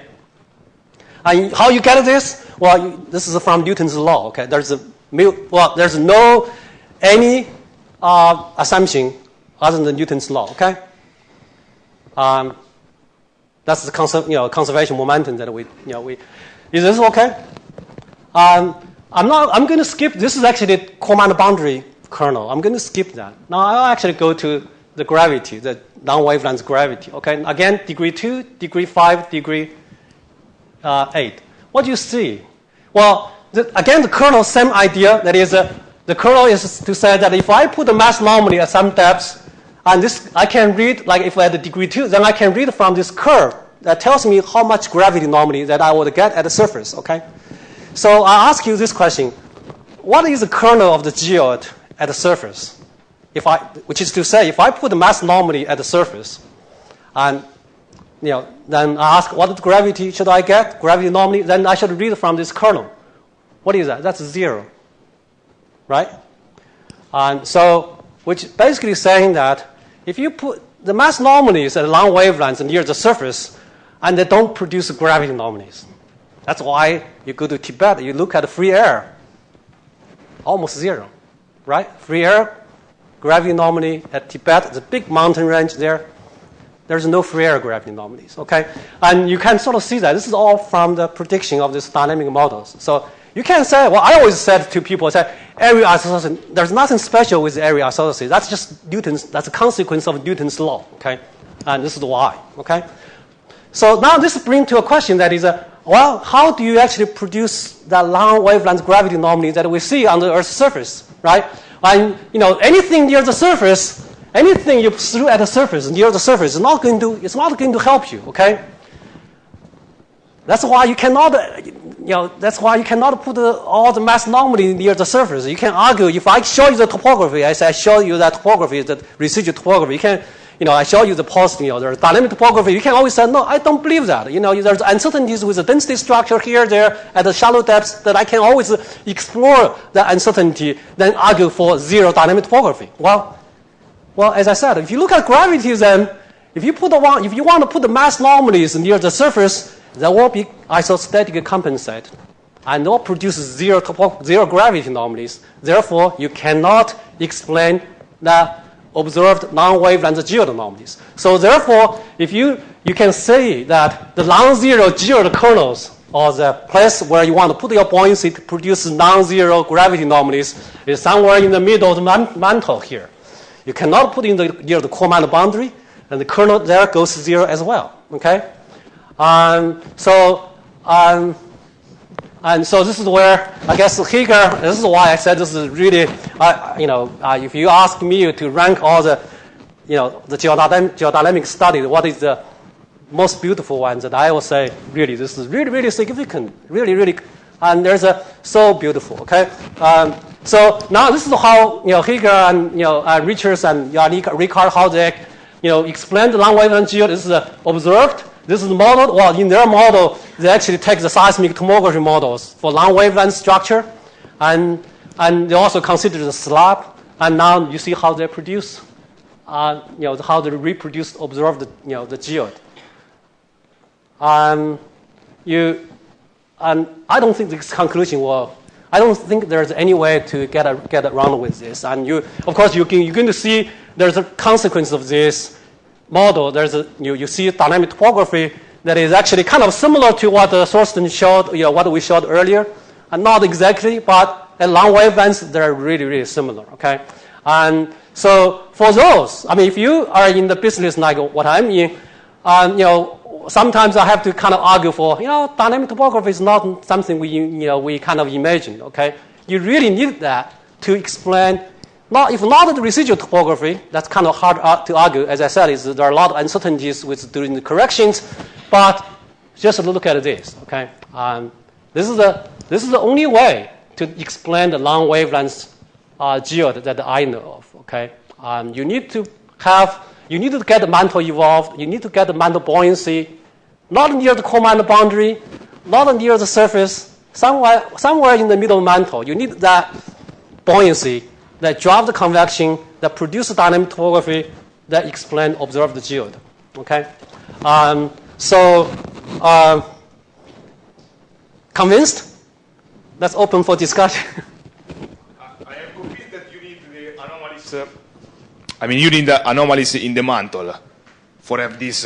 And how you get this? Well, this is from Newton's law, okay? There's no any assumption other than Newton's law, okay? That's the conservation momentum that we. Is this okay? I'm going to skip. This is actually the command boundary kernel. I'm going to skip that. Now I'll actually go to the gravity, the non-wavelength gravity. Okay. Again, degree 2, degree 5, degree 8. What do you see? Well, again, the kernel, same idea. That is, the kernel is to say that if I put the mass anomaly at some depth, and this I can read, like if I had a degree 2, then I can read from this curve that tells me how much gravity anomaly that I would get at the surface, okay? So I ask you this question. What is the kernel of the geoid at the surface? Which is to say, if I put the mass anomaly at the surface, and then I ask what gravity should I get, gravity anomaly, then I should read from this kernel. What is that? That's 0, right? And so, which basically saying that if you put the mass anomalies at long wavelengths near the surface, and they don't produce gravity anomalies. That's why you go to Tibet, you look at free air, almost 0, right? Free air, gravity anomaly at Tibet, the big mountain range there, there's no free air gravity anomalies, okay? And you can sort of see that. This is all from the prediction of these dynamic models. So you can say, well, I always said to people, area isostasy, there's nothing special with area isostasy. That's just that's a consequence of Newton's law, okay? And this is why, okay? So now this brings to a question that is, well, how do you actually produce that long wavelength gravity anomaly that we see on the Earth's surface, right? And, anything near the surface, anything you threw at the surface, near the surface, it's not going to help you, okay? That's why you cannot, put all the mass anomaly near the surface. You can argue, if I show you the topography, I show you that topography is the residual topography. You can, I show you the there's dynamic topography. You can always say, no, I don't believe that. There's uncertainties with the density structure here, there, at the shallow depths that I can always explore the uncertainty, then argue for 0 dynamic topography. Well, as I said, if you look at gravity, then if you want to put the mass anomalies near the surface, they will be isostatically compensated, and they will produce 0 gravity anomalies. Therefore, you cannot explain the observed non-wavelength geoid anomalies. So therefore, if you can say that the non-zero geoid kernels, or the place where you want to put your buoyancy to produce non-zero gravity anomalies, is somewhere in the middle of the mantle here. You cannot put in near the command boundary, and the kernel there goes 0 as well. Okay, and so this is where I guess Heger. This is why I said this is really, if you ask me to rank all the, the geodynamic studies, what is the most beautiful ones, that I will say really this is really, really significant, really, really And there's a so beautiful. Okay. So now this is how Hager and Richards and Ricard how they explain the long wavelength geode. This is observed. This is modeled. Well, in their model, they actually take the seismic tomography models for long wavelength structure, and they also consider the slab. And now you see how they produce, how they reproduce, observe the geode. And I don't think this conclusion will. I don't think there's any way to get around with this. And of course, you're going to see there's a consequence of this model. You see dynamic topography that is actually kind of similar to what Thorsten showed, what we showed earlier, and not exactly, but at long wavelengths they're really, really similar. Okay, and so for those, I mean, if you are in the business like what I'm in, sometimes I have to kind of argue for, dynamic topography is not something we kind of imagine, okay? You really need that to explain, if not the residual topography, that's kind of hard to argue. As I said, there are a lot of uncertainties doing the corrections, but just look at this, okay? This is the only way to explain the long wavelength geode that I know of, okay? You need to get the mantle evolved. You need to get the mantle buoyancy, not near the core mantle boundary, not near the surface, somewhere in the middle mantle. You need that buoyancy that drives the convection, that produces dynamic topography, that observe the geode. Okay? Convinced? Let's open for discussion. I am convinced that you need the anomalies. You need the anomalies in the mantle for have these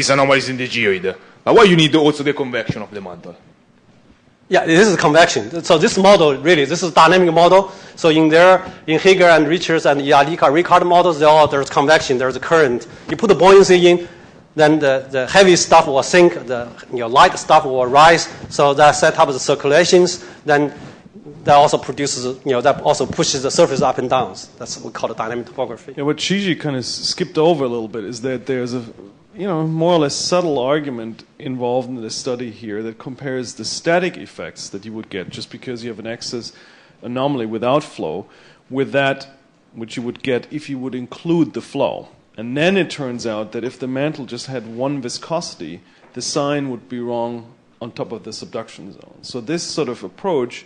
anomalies in the geoid. But why you need also the convection of the mantle? Yeah, this is convection. So this model, really, this is a dynamic model. So in Hager and Richards and Ricard models, there's convection, there's a current. You put the buoyancy in, then the heavy stuff will sink, the light stuff will rise. So that set up the circulations. Then that also produces, that also pushes the surface up and down. That's what we call the dynamic topography. Yeah, what Shiji kind of skipped over a little bit is that there's a more or less subtle argument involved in the study here that compares the static effects that you would get just because you have an excess anomaly without flow with that which you would get if you would include the flow. And then it turns out that if the mantle just had one viscosity, the sign would be wrong on top of the subduction zone. So this sort of approach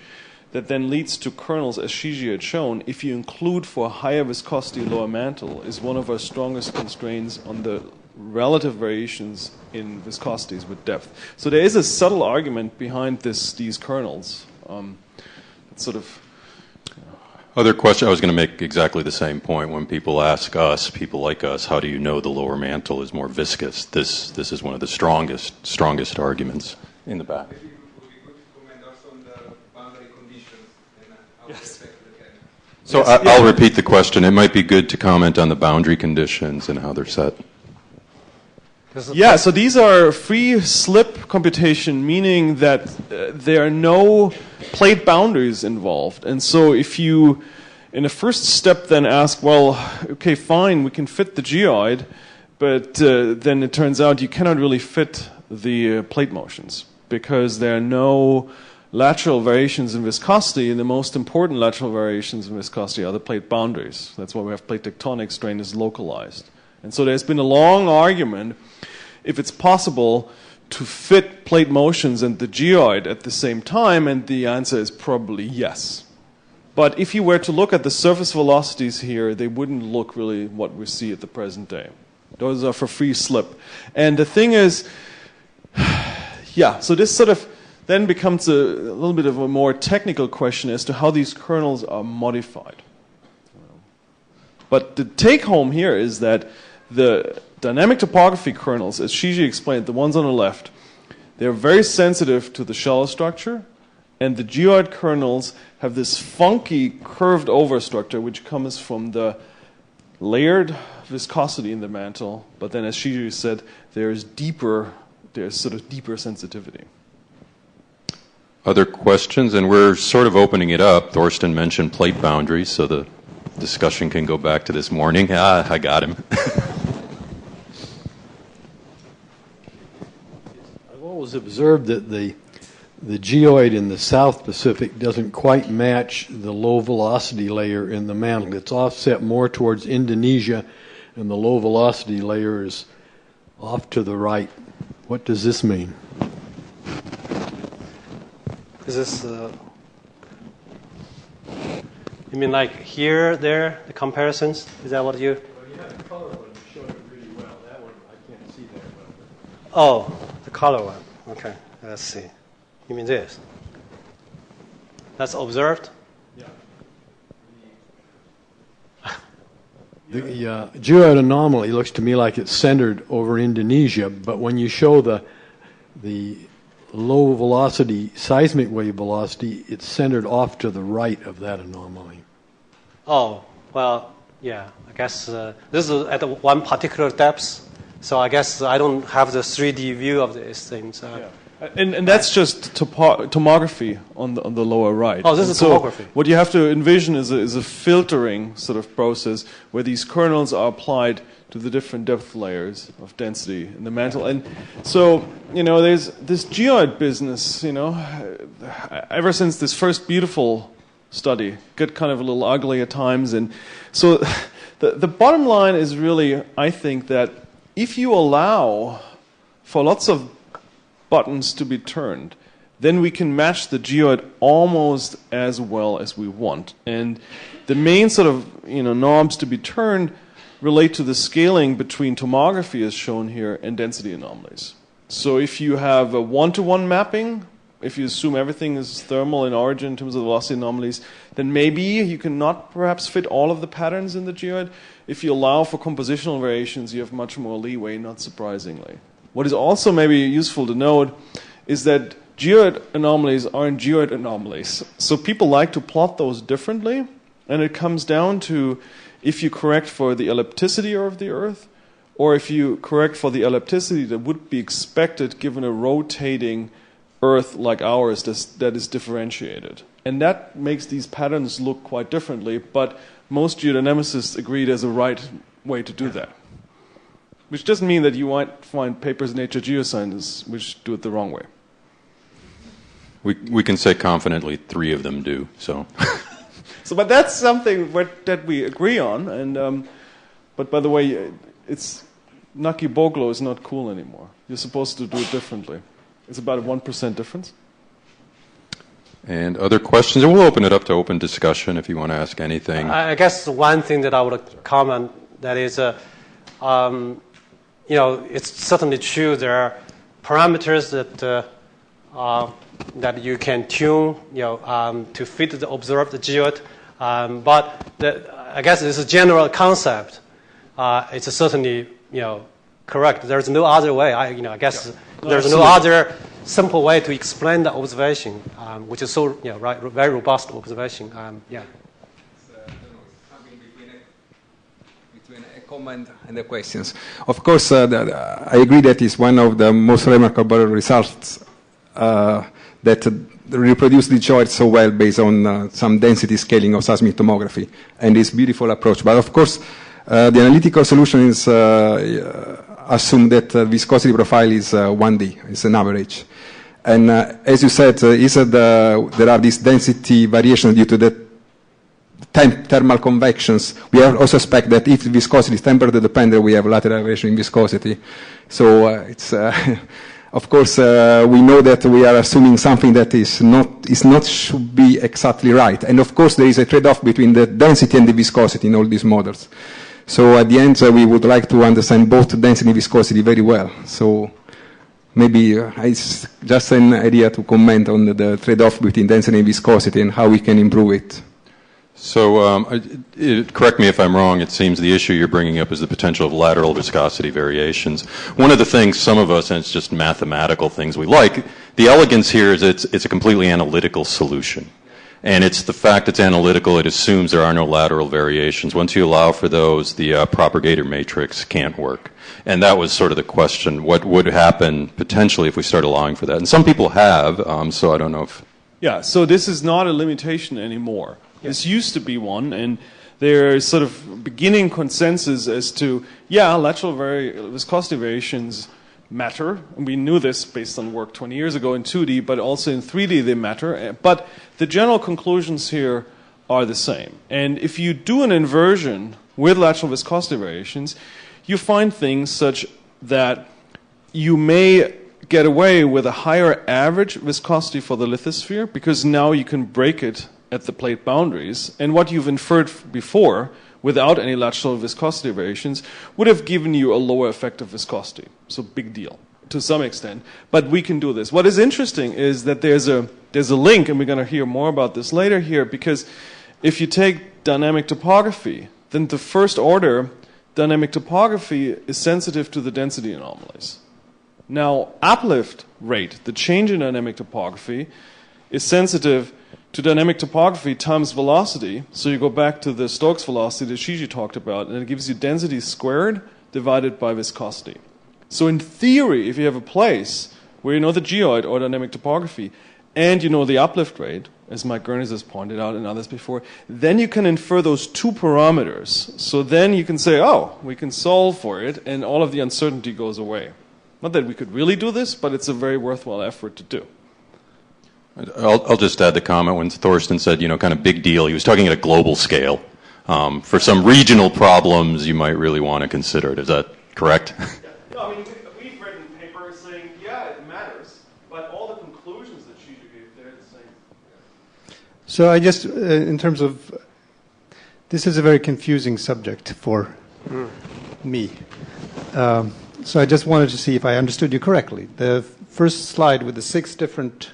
that then leads to kernels, as Shiji had shown, if you include for a higher viscosity lower mantle, is one of our strongest constraints on the relative variations in viscosities with depth. So there is a subtle argument behind these kernels. Other question, I was going to make exactly the same point. When people ask us, people like us, how do you know the lower mantle is more viscous? This is one of the strongest arguments in the back. Maybe we could comment also on the boundary conditions and how yes. they affect the mechanics. So I'll repeat the question. It might be good to comment on the boundary conditions and how they're set. Yeah, so these are free slip computation, meaning that there are no plate boundaries involved. And so if you, in the first step, then ask, well, okay, fine, we can fit the geoid, but then it turns out you cannot really fit the plate motions because there are no lateral variations in viscosity, and the most important lateral variations in viscosity are the plate boundaries. That's why we have plate tectonics, strain is localized. And so there's been a long argument if it's possible to fit plate motions and the geoid at the same time, and the answer is probably yes. But if you were to look at the surface velocities here, they wouldn't look really what we see at the present day. Those are for free slip. And the thing is, so this sort of then becomes a little bit of a more technical question as to how these kernels are modified. But the take home here is that the dynamic topography kernels, as Shiji explained, the ones on the left, they're very sensitive to the shallow structure, and the geoid kernels have this funky curved over structure which comes from the layered viscosity in the mantle, but then as Shiji said, there's sort of deeper sensitivity. Other questions? And we're sort of opening it up. Thorsten mentioned plate boundaries, so the discussion can go back to this morning. I got him. I've always observed that the the geoid in the South Pacific doesn't quite match the low velocity layer in the mantle. It's offset more towards Indonesia, and the low velocity layer is off to the right. What does this mean? Is this, you mean like here, there, the comparisons? Is that what you? Well, you have the color one showing it really well. That one, I can't see that well. Oh, the color one. Okay, let's see. You mean this? That's observed? Yeah. The geoid anomaly looks to me like it's centered over Indonesia, but when you show the low velocity seismic wave velocity, it's centered off to the right of that anomaly. Oh, well, yeah. I guess this is at one particular depth, so I guess I don't have the 3D view of these things. Yeah. And that's just tomography on the lower right. Oh, this is topography. What you have to envision is a filtering sort of process where these kernels are applied to the different depth layers of density in the mantle. And so, there's this geoid business, ever since this first beautiful study, get kind of a little ugly at times. And so the bottom line is really, I think, that if you allow for lots of buttons to be turned, then we can match the geoid almost as well as we want. And the main sort of knobs to be turned relate to the scaling between tomography, as shown here, and density anomalies. So if you have a one-to-one mapping, if you assume everything is thermal in origin in terms of velocity anomalies, then maybe you cannot perhaps fit all of the patterns in the geoid. If you allow for compositional variations, you have much more leeway, not surprisingly. What is also maybe useful to note is that geoid anomalies aren't geoid anomalies. So people like to plot those differently, and it comes down to if you correct for the ellipticity of the Earth, or if you correct for the ellipticity that would be expected given a rotating Earth like ours that is differentiated. And that makes these patterns look quite differently, but most geodynamicists agree there's a right way to do that. Which doesn't mean that you might find papers in Nature Geoscience which do it the wrong way. We can say confidently 3 of them do, so... But that's something that we agree on. And but by the way, it's Naki Boglo is not cool anymore. You're supposed to do it differently. It's about a 1% difference. And other questions? And we'll open it up to open discussion if you want to ask anything. I guess one thing that I would comment that is, it's certainly true there are parameters that you can tune, to fit the observed geoid. But I guess it's a general concept. It's certainly, correct. There's no other way. I guess there's no other simple way to explain the observation, which is so, very robust observation. Between a comment and the questions. Of course, I agree that it's one of the most remarkable results that reproduce the geoid so well based on some density scaling of seismic tomography and this beautiful approach. But of course, the analytical solution is assume that viscosity profile is 1D, it's an average. And as you said, there are these density variations due to the thermal convections. We also expect that if viscosity is temperature dependent, we have lateral variation in viscosity. So it's of course we know that we are assuming something that is not should be exactly right. And of course there is a trade-off between the density and the viscosity in all these models. So at the end we would like to understand both density and viscosity very well. So maybe it's just an idea to comment on the trade-off between density and viscosity and how we can improve it. So correct me if I'm wrong, it seems the issue you're bringing up is the potential of lateral viscosity variations. One of the things some of us, and it's just mathematical things we like, the elegance here is it's a completely analytical solution. And it's the fact it's analytical, it assumes there are no lateral variations. Once you allow for those, the propagator matrix can't work. And that was sort of the question, what would happen potentially if we start allowing for that? And some people have, so I don't know if... Yeah, so this is not a limitation anymore. This used to be one, and there's sort of beginning consensus as to, lateral viscosity variations matter. And we knew this based on work 20 years ago in 2D, but also in 3D they matter. But the general conclusions here are the same. And if you do an inversion with lateral viscosity variations, you find things such that you may get away with a higher average viscosity for the lithosphere, because now you can break it at the plate boundaries. And what you've inferred before, without any lateral viscosity variations, would have given you a lower effective viscosity. So big deal to some extent. But we can do this. What is interesting is that there's a link, and we're going to hear more about this later here, because if you take dynamic topography, then the first order dynamic topography is sensitive to the density anomalies. Now, uplift rate, the change in dynamic topography, is sensitive to dynamic topography times velocity. So you go back to the Stokes velocity that Shiji talked about, and it gives you density squared divided by viscosity. So in theory, if you have a place where you know the geoid or dynamic topography, and you know the uplift rate, as Mike Gurnes has pointed out and others before, then you can infer those two parameters. So then you can say, oh, we can solve for it, and all of the uncertainty goes away. Not that we could really do this, but it's a very worthwhile effort to do. I'll just add the comment when Thorsten said, kind of big deal. He was talking at a global scale. For some regional problems, you might really want to consider it. Is that correct? No, I mean, we've written papers saying, yeah, it matters, but all the conclusions that Shiji gave, they're the same. So I just, in terms of, this is a very confusing subject for me. So I just wanted to see if I understood you correctly. The first slide with the 6 different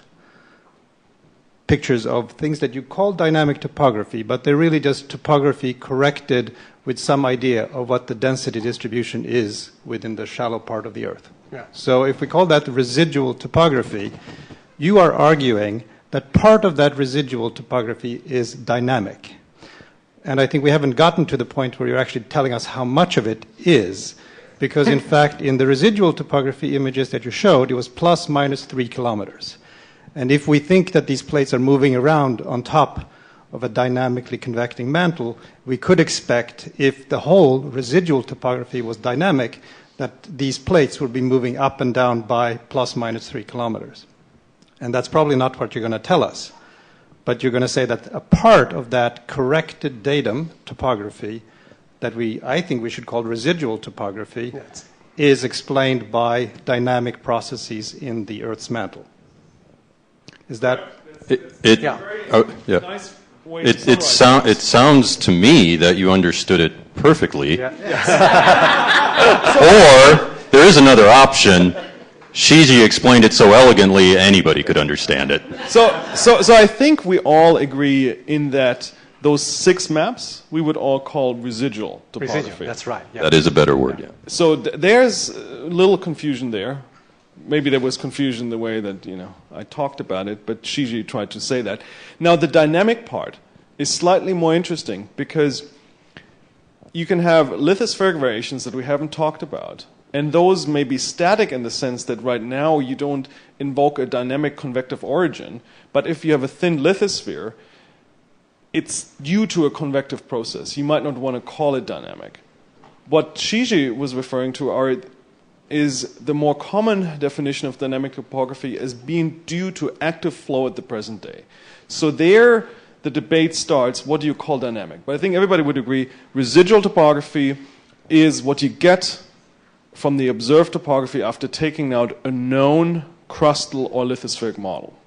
pictures of things that you call dynamic topography, but they're really just topography corrected with some idea of what the density distribution is within the shallow part of the Earth. Yeah. So if we call that the residual topography, you are arguing that part of that residual topography is dynamic. And I think we haven't gotten to the point where you're actually telling us how much of it is. Because, in fact, in the residual topography images that you showed, it was plus minus 3 kilometers. And if we think that these plates are moving around on top of a dynamically convecting mantle, we could expect, if the whole residual topography was dynamic, that these plates would be moving up and down by plus minus 3 kilometers. And that's probably not what you're going to tell us. But you're going to say that a part of that corrected datum topography that I think we should call residual topography, yes, is explained by dynamic processes in the Earth's mantle. Is that? Yeah. It sounds to me that you understood it perfectly. Yeah. Or there is another option. Shiji explained it so elegantly anybody could understand it. So I think we all agree in that those 6 maps we would all call residual topography. Residual, that's right. Yeah. That is a better word, yeah. So there's a little confusion there. Maybe there was confusion the way that, I talked about it, but Shiji tried to say that. Now, the dynamic part is slightly more interesting because you can have lithospheric variations that we haven't talked about, and those may be static in the sense that right now you don't invoke a dynamic convective origin, but if you have a thin lithosphere, it's due to a convective process. You might not want to call it dynamic. What Shiji was referring to is the more common definition of dynamic topography as being due to active flow at the present day. So there, the debate starts, what do you call dynamic? But I think everybody would agree residual topography is what you get from the observed topography after taking out a known crustal or lithospheric model.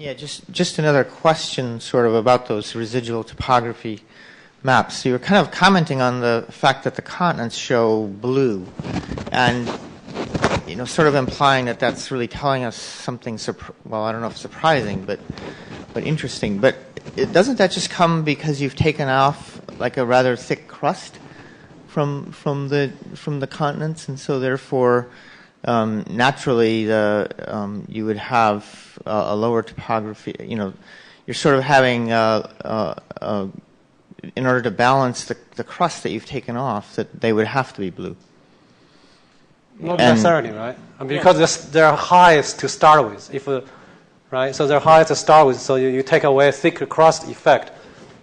Yeah, just another question sort of about those residual topography maps. So you were kind of commenting on the fact that the continents show blue, and sort of implying that that's really telling us something, well, I don't know if surprising, but interesting. But doesn't that just come because you've taken off like a rather thick crust from the continents, and so therefore naturally you would have a lower topography. You're sort of having in order to balance the crust that you've taken off, that they would have to be blue. Not necessarily, right? Because they're highest to start with. Right? So they're highest to start with. So you take away a thicker crust effect.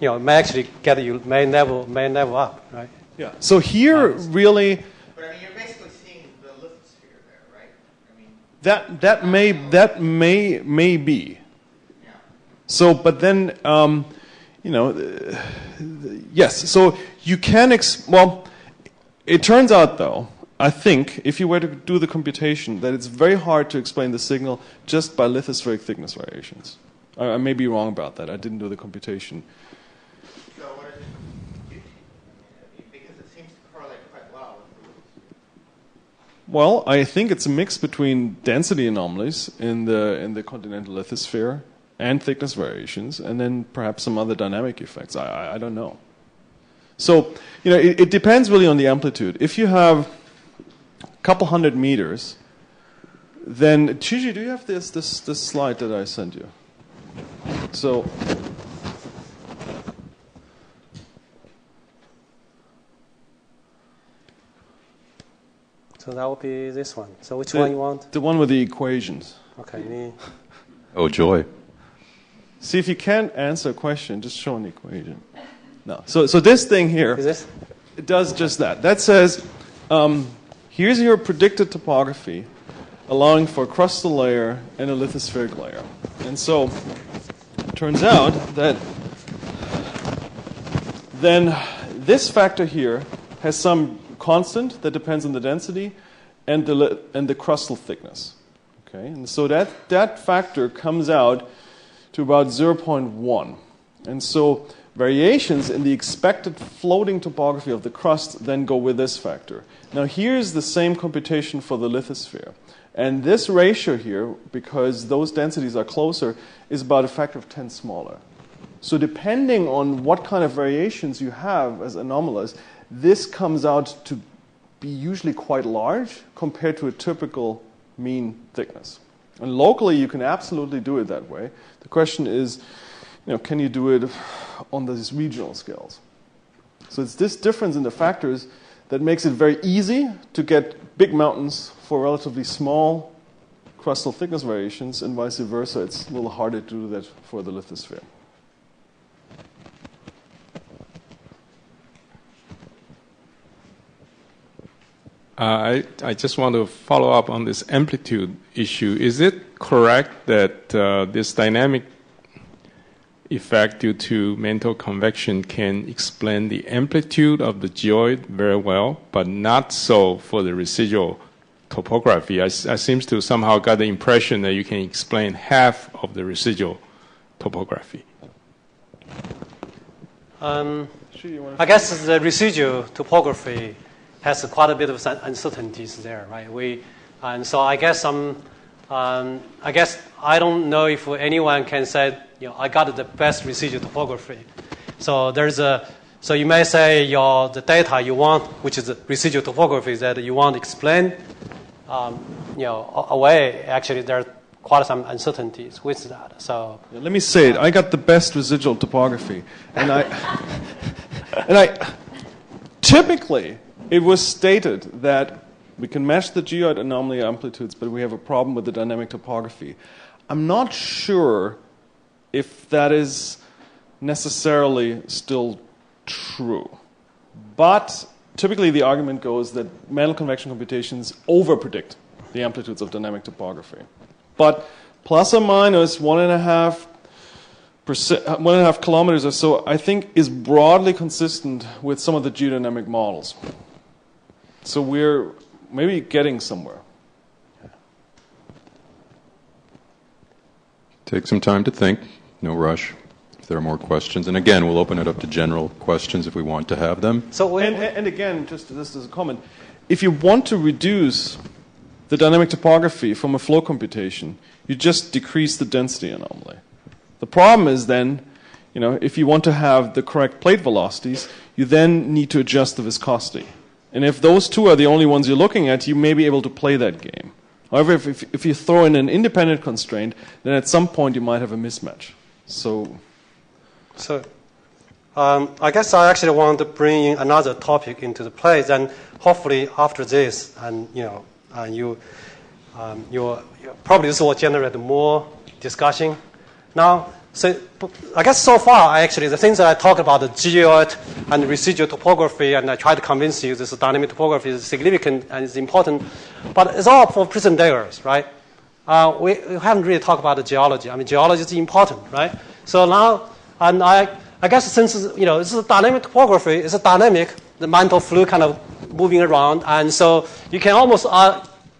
It may actually get you main level up, right? Yeah. So here, really, But I mean, you're basically seeing the lithosphere there, right? I mean, that may be. yeah. So, but then, yes. So you can well. It turns out, though, I think, if you were to do the computation, that it's very hard to explain the signal just by lithospheric thickness variations. I may be wrong about that. I didn't do the computation. So what is it? Because it seems to correlate quite well with the lithosphere. Well, I think it's a mix between density anomalies in the continental lithosphere and thickness variations, and then perhaps some other dynamic effects. I don't know. So, it depends really on the amplitude. If you have a couple hundred meters, then Shiji, do you have this slide that I sent you? So that would be this one. So which one you want? The one with the equations. Okay. Oh, joy. See, if you can't answer a question, just show an equation. No. So this thing here, it does just that. That says, here's your predicted topography, allowing for a crustal layer and a lithospheric layer. And so it turns out that then this factor here has some constant that depends on the density and the crustal thickness. Okay, and so that factor comes out to about 0.1. And so variations in the expected floating topography of the crust then go with this factor. Now here's the same computation for the lithosphere. And this ratio here, because those densities are closer, is about a factor of 10 smaller. So depending on what kind of variations you have as anomalies, this comes out to be usually quite large compared to a typical mean thickness. And locally, you can absolutely do it that way. The question is, can you do it on these regional scales? So it's this difference in the factors that makes it very easy to get big mountains for relatively small crustal thickness variations, and vice versa. It's a little harder to do that for the lithosphere. I just want to follow up on this amplitude issue. Is it correct that this dynamic effect due to mantle convection can explain the amplitude of the geoid very well, but not so for the residual topography? I seem to somehow got the impression that you can explain half of the residual topography. I guess the residual topography has quite a bit of uncertainties there, right? And so I guess I don't know if anyone can say, I got the best residual topography. So so you may say the data you want, which is the residual topography that you want to explain, away. Actually, there are quite some uncertainties with that. So let me say it. I got the best residual topography, and I typically. It was stated that we can match the geoid anomaly amplitudes, but we have a problem with the dynamic topography. I'm not sure if that is necessarily still true. But typically the argument goes that mantle convection computations overpredict the amplitudes of dynamic topography. But plus or minus 1.5 kilometers or so, I think, is broadly consistent with some of the geodynamic models. So we're maybe getting somewhere. Take some time to think. No rush. If there are more questions. And again, we'll open it up to general questions if we want to have them. So and again, just this as a comment, if you want to reduce the dynamic topography from a flow computation, you just decrease the density anomaly. The problem is then, if you want to have the correct plate velocities, you then need to adjust the viscosity. And if those two are the only ones you're looking at, you may be able to play that game. However, if you throw in an independent constraint, then at some point you might have a mismatch. So I guess I actually want to bring in another topic into the place, and hopefully after this, and you probably this will generate more discussion. Now, So I guess so far, actually, the things that I talked about, the geoid and the residual topography, and I try to convince you this dynamic topography is significant and is important, but it's all for prison diggers, right? We haven't really talked about the geology. I mean, geology is important, right? So now, and I guess since, this is a dynamic topography, it's a dynamic, the mantle fluid kind of moving around, and so you can almost,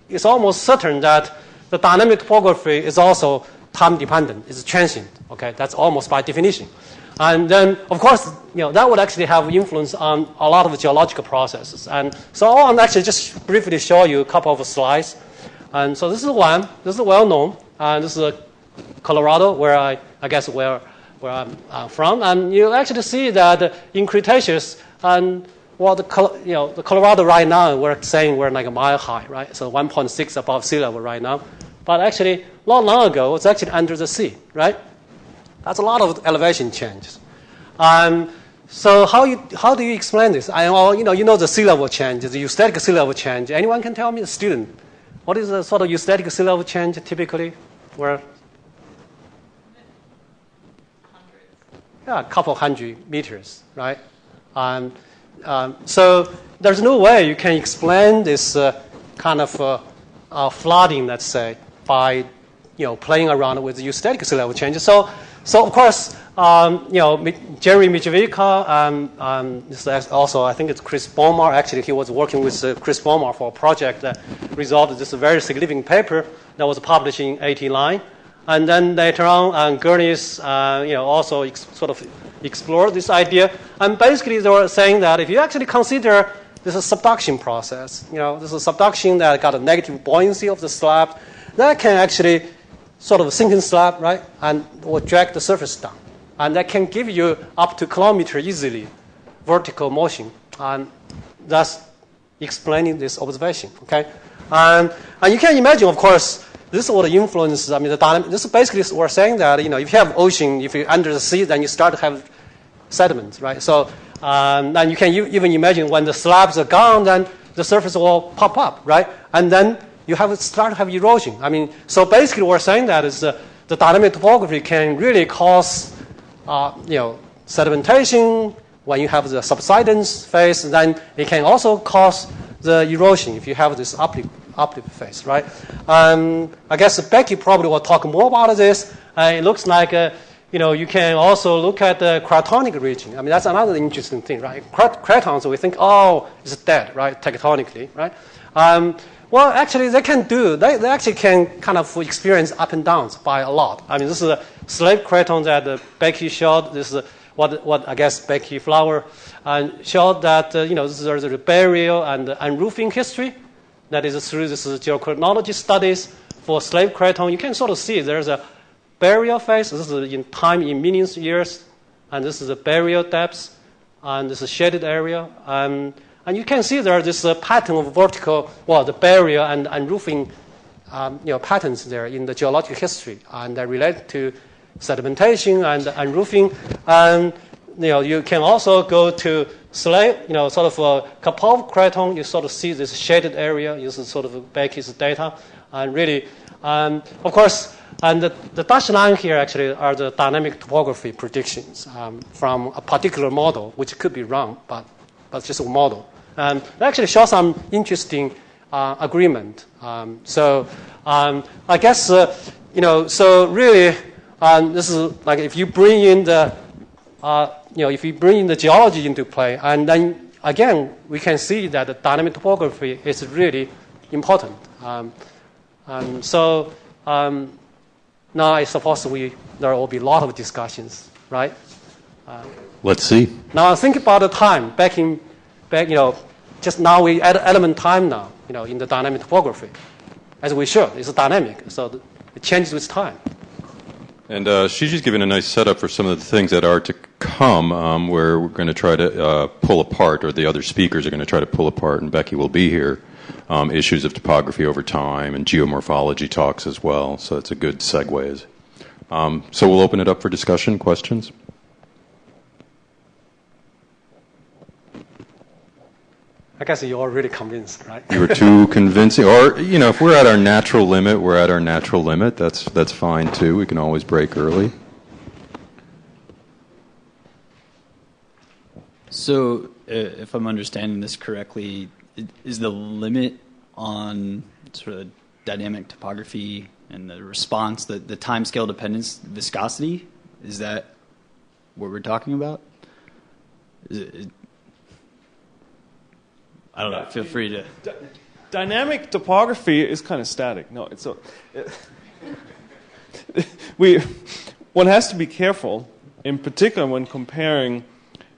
it's almost certain that the dynamic topography is also time dependent, it's transient, okay? That's almost by definition. And then, of course, that would actually have influence on a lot of geological processes. And so I want to actually just briefly show you a couple of slides. And so this is one, this is well known, and this is Colorado, where I guess where I'm from. And you actually see that in Cretaceous, and the Colorado right now, we're saying we're like a mile high, right? So 1.6 above sea level right now. But actually, not long ago, it's actually under the sea, right? That's a lot of elevation changes. So how do you explain this? You know the sea level change, the eustatic sea level change. Anyone can tell me, the student, what is the sort of eustatic sea level change typically? Where? Yeah, a couple hundred meters, right? So there's no way you can explain this kind of flooding, let's say, by playing around with the eustatic sea level changes. So of course, Jerry Mijovica, this is also, I think it's Chris Bomar. Actually, he was working with Chris Bomar for a project that resulted in this very significant paper that was published in 1989. And then later on, Gurneys, also sort of explored this idea. And basically, they were saying that if you actually consider this is a subduction process, this is a subduction that got a negative buoyancy of the slab, that can actually sort of sinking slab, right, and will drag the surface down. And that can give you up to kilometer easily vertical motion. And thus explaining this observation, okay? And you can imagine, of course, this would influence, the dynamic. This is basically we're saying that, if you have ocean, if you're under the sea, then you start to have sediments, right? So, and you can even imagine when the slabs are gone, then the surface will pop up, right? And then you start to have erosion. So basically we're saying that is the dynamic topography can really cause, sedimentation when you have the subsidence phase, and then it can also cause the erosion if you have this uplift phase, right? I guess Becky probably will talk more about this. It looks like, you can also look at the cratonic region. That's another interesting thing, right? Cratons, we think, it's dead, right, tectonically, right? Well, actually, they actually can kind of experience up and downs by a lot. This is a slave craton that Becky showed. This is what I guess Becky Flower showed that, there's a burial and unroofing history. That is through this geochronology studies for slave craton. You can sort of see there's a burial phase. This is in time in millions of years. And this is the burial depths. And this is shaded area. And you can see there this pattern of vertical, the burial and roofing, patterns there in the geological history, and they relate to sedimentation and roofing. And you can also go to slave, sort of Karpov craton. You sort of see this shaded area. You sort of Becky's data, and really, of course, and the dashed line here actually are the dynamic topography predictions from a particular model, which could be wrong, but it's just a model. They actually show some interesting agreement. So I guess, so really, this is like if you bring in the, if you bring in the geology into play, and then again, we can see that the dynamic topography is really important. So now I suppose there will be a lot of discussions, right? Let's see. Now think about the time back, just now we add element time now, in the dynamic topography. As we should, it's dynamic, so it changes with time. And Shiji's given a nice setup for some of the things that are to come, where we're going to try to pull apart, or the other speakers are going to try to pull apart, and Becky will be here, issues of topography over time and geomorphology talks as well. So it's a good segue. So we'll open it up for discussion, questions. I guess you're all really convinced, right? You were too convincing. Or, if we're at our natural limit, we're at our natural limit. That's fine, too. We can always break early. So, if I'm understanding this correctly, is the limit on sort of dynamic topography and the response, the timescale dependence, viscosity? Is that what we're talking about? I don't know. Feel free to. Dynamic topography is kind of static. No, it's one has to be careful, in particular when comparing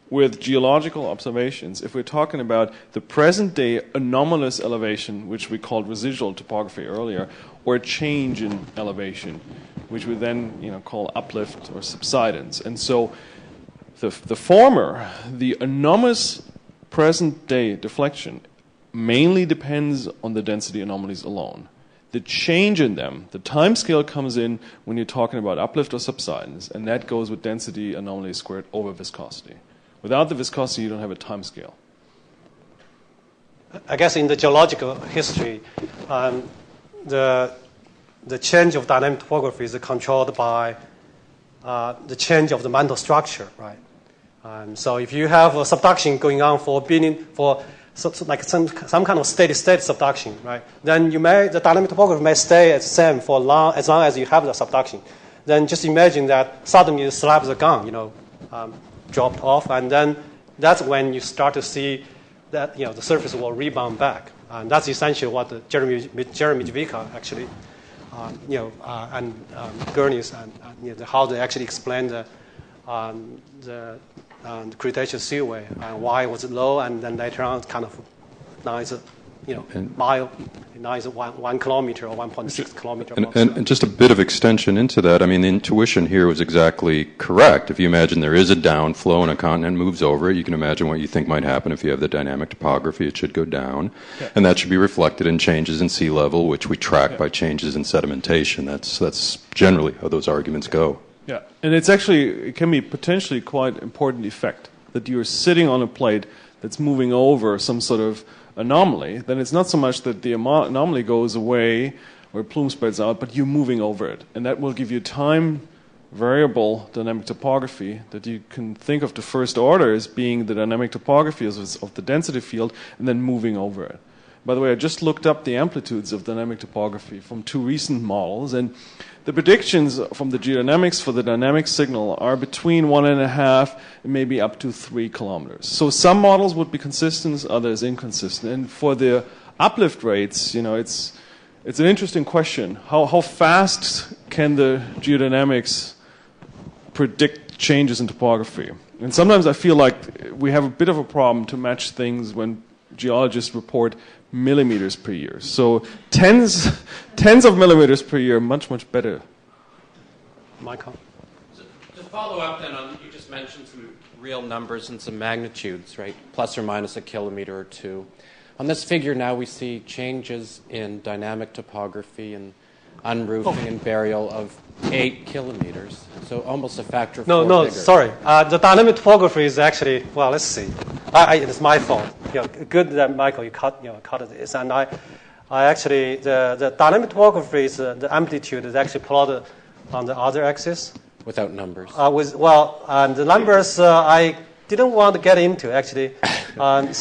with geological observations. If we're talking about the present-day anomalous elevation, which we called residual topography earlier, or a change in elevation, which we then call uplift or subsidence. And so the former, the anomalous present-day deflection, mainly depends on the density anomalies alone. The change in them, the time scale comes in when you're talking about uplift or subsidence, and that goes with density anomalies squared over viscosity. Without the viscosity, you don't have a time scale. I guess in the geological history, the change of dynamic topography is controlled by the change of the mantle structure, right? So if you have a subduction going on like some kind of steady state subduction, right? Then the dynamic topography may stay the same as long as you have the subduction. Then just imagine that suddenly the slabs are gone, dropped off, and then that's when you start to see that the surface will rebound back, and that's essentially what Jeremy Jvica actually, and Gurney's and how they actually explain the Cretaceous seaway and why it was low, and then later on kind of now it's a mile, now it's 1 kilometer or 1.6 kilometer. And just a bit of extension into that. I mean, the intuition here was exactly correct. If you imagine there is a downflow and a continent moves over it, you can imagine what you think might happen if you have the dynamic topography. It should go down, and that should be reflected in changes in sea level, which we track by changes in sedimentation. That's generally how those arguments go. Yeah, and it can be potentially quite important effect that you're sitting on a plate that's moving over some sort of anomaly. Then it's not so much that the anomaly goes away or plume spreads out, but you're moving over it. And that will give you time variable dynamic topography that you can think of the first order as being the dynamic topography of the density field and then moving over it. By the way, I just looked up the amplitudes of dynamic topography from 2 recent models, and the predictions from the geodynamics for the dynamic signal are between 1.5 and maybe up to 3 kilometers. So some models would be consistent, others inconsistent. And for the uplift rates, it's an interesting question. How fast can the geodynamics predict changes in topography? And sometimes I feel like we have a bit of a problem to match things when geologists report millimeters per year. So tens of millimeters per year, much better. Michael? To follow up then on, you just mentioned some real numbers and some magnitudes, right? Plus or minus a kilometer or 2. On this figure now we see changes in dynamic topography and unroofing and burial of 8 kilometers. So almost a factor of 4 bigger. Sorry. The dynamic topography is actually, well, let's see. It's my fault. Good that Michael, you cut this. And I actually, the dynamic topography is the amplitude is actually plotted on the other axis. Without numbers. The numbers I didn't want to get into actually. I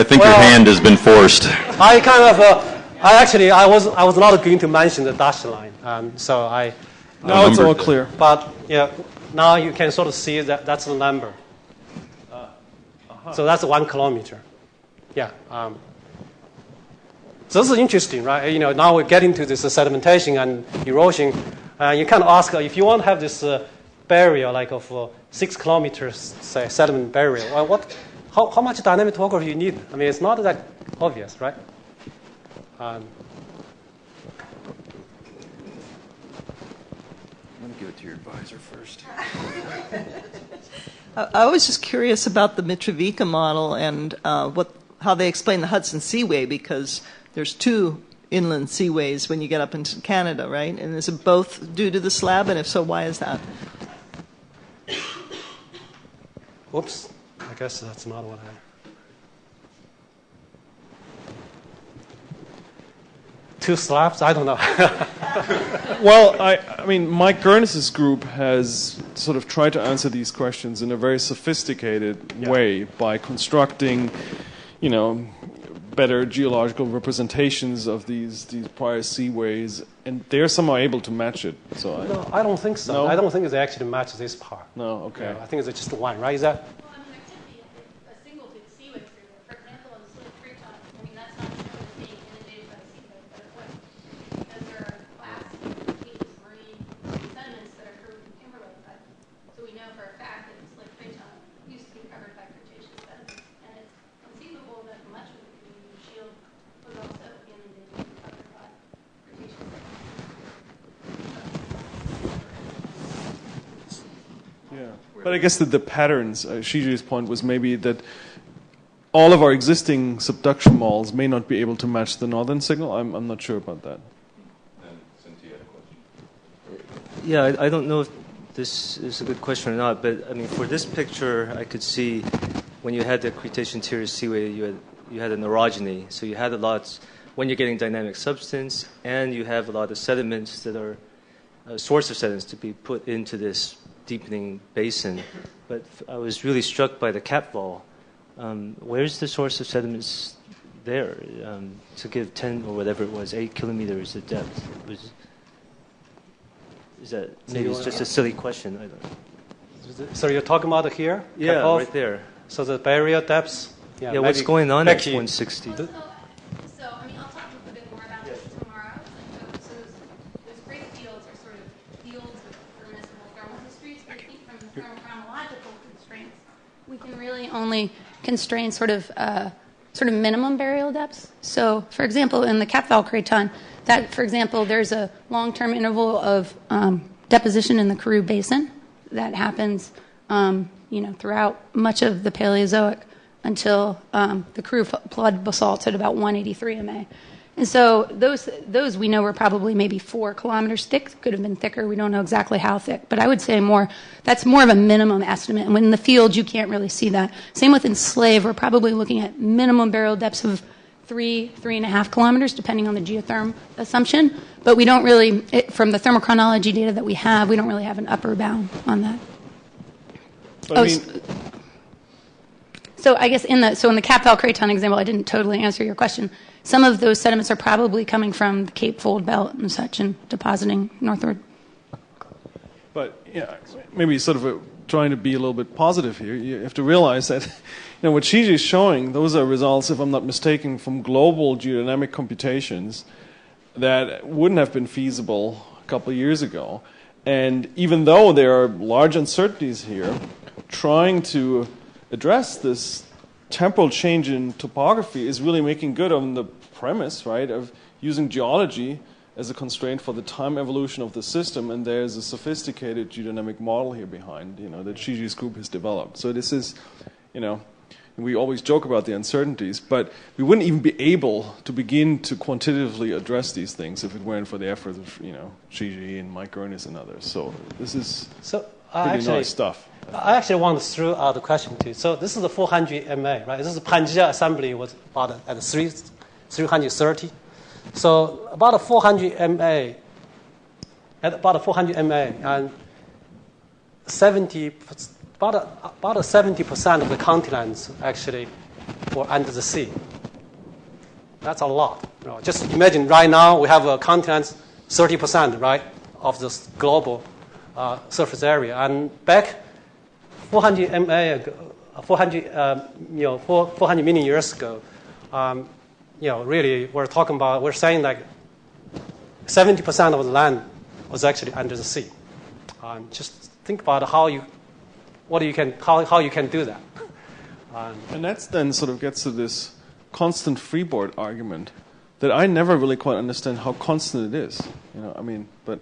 think your hand has been forced. I was not going to mention the dashed line, now it's all clear. But now you can sort of see that that's the number. So that's 1 kilometer. Yeah. So this is interesting, right? Now we're getting to this sedimentation and erosion. You can ask if you want to have this barrier like of 6 kilometers, say sediment barrier. Well, how much dynamic topography you need? I mean, it's not that obvious, right? I'm going to give it to your advisor first. I was just curious about the Mitrovica model and how they explain the Hudson Seaway, because there's 2 inland seaways when you get up into Canada, right? And is it both due to the slab, and if so, why is that? Whoops. I guess that's not what I... 2 slabs? I don't know. Well, I mean, Mike Gurney's group has sort of try to answer these questions in a very sophisticated way by constructing, better geological representations of these prior seaways, and they're somehow able to match it. So no, I don't think so. No? I don't think they actually match this part. No, okay. I think it's just one, right? Is that? But I guess that the patterns, Shiji's point was maybe that all of our existing subduction models may not be able to match the northern signal. I'm not sure about that. And Cynthia had a question. Yeah, I don't know if this is a good question or not, but I mean, for this picture, I could see when you had the Cretaceous interior seaway, you had an orogeny, so you had a lot. When you're getting dynamic substance, and you have a lot of sediments that are a source of sediments to be put into this deepening basin. But I was really struck by the cap wall. Where's the source of sediments there to give 10 or whatever it was, 8 kilometers of depth? Is that maybe it's just a silly question? I don't know. So you're talking about here? Yeah, right there. So the barrier depths? Yeah, what's going on at 160? We can really only constrain sort of minimum burial depths. So, for example, in the Capval Craton, that, for example, there's a long-term interval of deposition in the Karoo Basin that happens, throughout much of the Paleozoic until the Karoo flood basalts at about 183 MA. And so those we know were probably maybe 4 kilometers thick. Could have been thicker. We don't know exactly how thick. But I would say that's more of a minimum estimate. And when in the field, you can't really see that. Same with Enslave. We're probably looking at minimum burial depths of 3.5 kilometers, depending on the geotherm assumption. But we don't really, from the thermochronology data that we have, we don't really have an upper bound on that. So I guess in the Capval Craton example, I didn't totally answer your question. Some of those sediments are probably coming from the Cape Fold Belt and such and depositing northward. But maybe sort of trying to be a little bit positive here. You have to realize that what Shiji is showing, those are results, if I'm not mistaken, from global geodynamic computations that wouldn't have been feasible a couple of years ago. And even though there are large uncertainties here, trying to address this temporal change in topography is really making good on the premise, right, of using geology as a constraint for the time evolution of the system, and there's a sophisticated geodynamic model here behind, that Shiji's group has developed. So this is, we always joke about the uncertainties, but we wouldn't even be able to begin to quantitatively address these things if it weren't for the efforts of, Shiji and Mike Ernest and others. So this is pretty nice stuff. I actually want to throw out the question too. So this is the 400 MA, right? This is Pangea assembly was about at 330. So about 400 MA, and 70% of the continents actually were under the sea. That's a lot. Just imagine right now we have a continent 30%, right, of this global surface area, and back 400 MA ago, 400 million years ago, really we're saying like 70% of the land was actually under the sea. Just think about how you can do that. And that then sort of gets to this constant freeboard argument that I never really quite understand how constant it is. But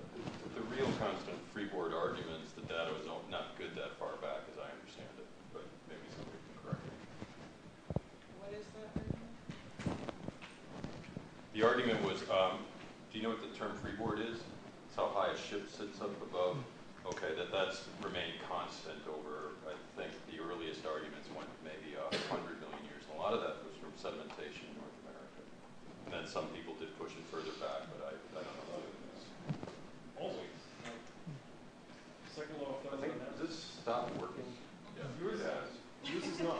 the real constant freeboard arguments, the data was not good that far back, as I understand it. But maybe somebody can correct me. What is that? The argument was, do you know what the term freeboard is? It's how high a ship sits up above. Okay, that's remained constant over, I think, the earliest arguments went maybe 100 million years. And a lot of that was from sedimentation in North America. And then some people did push it further back, but I don't know. Always. Second law of thermodynamics. stop working? Yours has. Yours is not.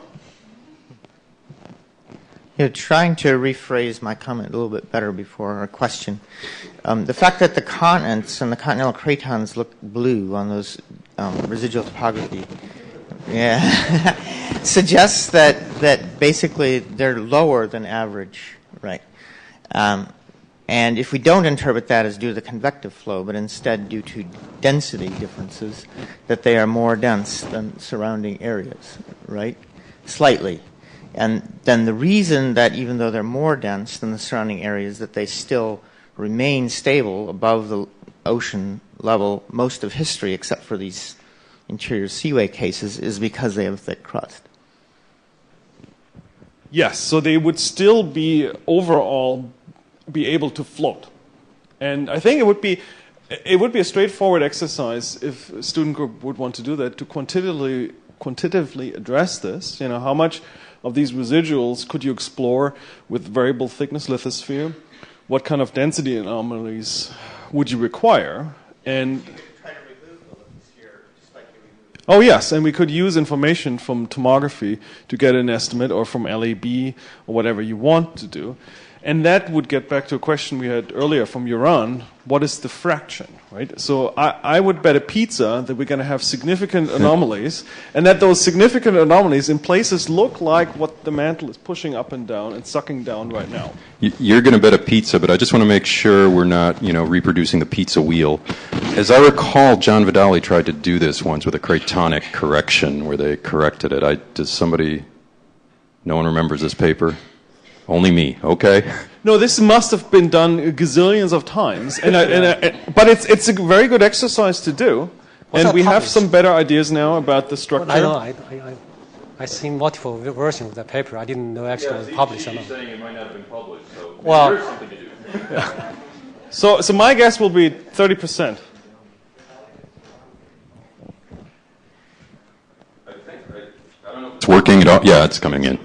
Trying to rephrase my comment a little bit better before our question. The fact that the continents and the continental cratons look blue on those residual topography, suggests that basically they're lower than average, right? And if we don't interpret that as due to the convective flow, but instead due to density differences, that they are more dense than surrounding areas, right? Slightly. And then the reason that even though they're more dense than the surrounding areas, that they still remain stable above the ocean level most of history, except for these interior seaway cases, is because they have a thick crust. Yes, so they would still be overall be able to float. And I think it would be a straightforward exercise if a student group would want to do that, to quantitatively address this. How much of these residuals could you explore with variable thickness lithosphere? What kind of density anomalies would you require? And oh yes, and we could use information from tomography to get an estimate, or from LAB, or whatever you want to do. And that would get back to a question we had earlier from Uran. What is the fraction, right? So I would bet a pizza that we're going to have significant anomalies, and that those significant anomalies in places look like what the mantle is pushing up and down and sucking down right now. You're going to bet a pizza, but I just want to make sure we're not, reproducing the pizza wheel. As I recall, John Vidali tried to do this once with a cratonic correction, where they corrected it. No one remembers this paper? Only me, okay. No, this must have been done gazillions of times, but it's a very good exercise to do, and we have some better ideas now about the structure. Well, I seen multiple versions of that paper. I didn't know actually it was published or not. Saying it might not have been published, so there's something to do. So my guess will be 30%. I don't know. It's working. Yeah, it's coming in.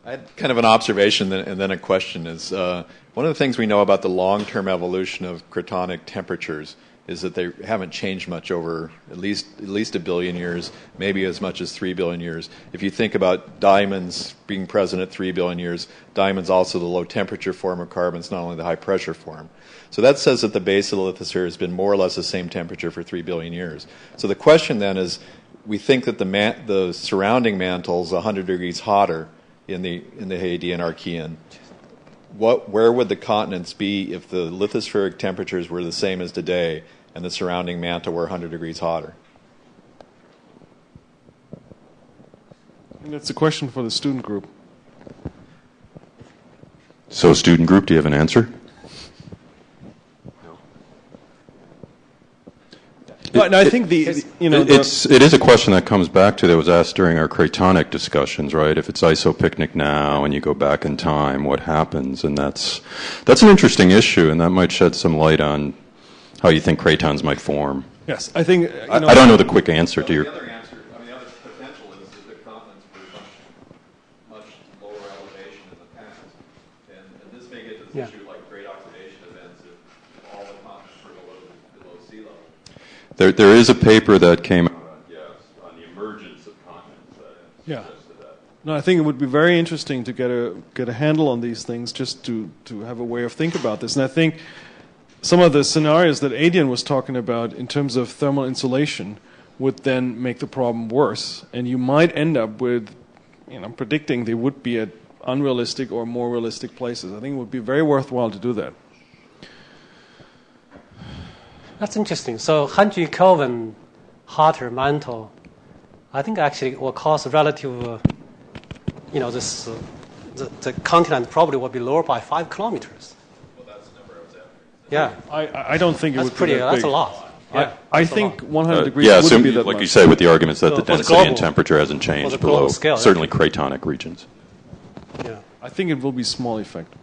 I had kind of an observation and then a question. Is one of the things we know about the long-term evolution of cratonic temperatures is that they haven't changed much over at least 1 billion years, maybe as much as 3 billion years. If you think about diamonds being present at 3 billion years, diamonds also the low-temperature form of carbons, not only the high-pressure form. So that says that the base of the lithosphere has been more or less the same temperature for 3 billion years. So the question then is, we think that the surrounding mantle is 100 degrees hotter in the Hadean Archean. Where would the continents be if the lithospheric temperatures were the same as today and the surrounding mantle were 100 degrees hotter? And that's a question for the student group. So, student group, do you have an answer? But I think it is a question that comes back to that was asked during our cratonic discussions, right? If it's isopicnic now and you go back in time, what happens? And that's an interesting issue, and that might shed some light on how you think cratons might form. Yes, I think. I don't know the quick answer to your. The other potential is that the continents were much lower elevation in the past, and this may get to this issue like great oxidation events if all the continents were below sea level. There is a paper that came out on the emergence of continents that suggested that. No, I think it would be very interesting to get a handle on these things, just to have a way of thinking about this. And I think some of the scenarios that Adrian was talking about in terms of thermal insulation would then make the problem worse, and you might end up with, predicting they would be at unrealistic or more realistic places. I think it would be very worthwhile to do that. That's interesting. So 100 Kelvin hotter mantle, I think actually will cause relative, the continent probably will be lower by 5 kilometers. Well, that's the number I was after. Yeah. I don't think it would be that big. That's a lot. Yeah, I think 100 degrees wouldn't be that like much. you say, with the arguments that the density global, and temperature hasn't changed below scale, certainly cratonic regions. Yeah. I think it will be small effect.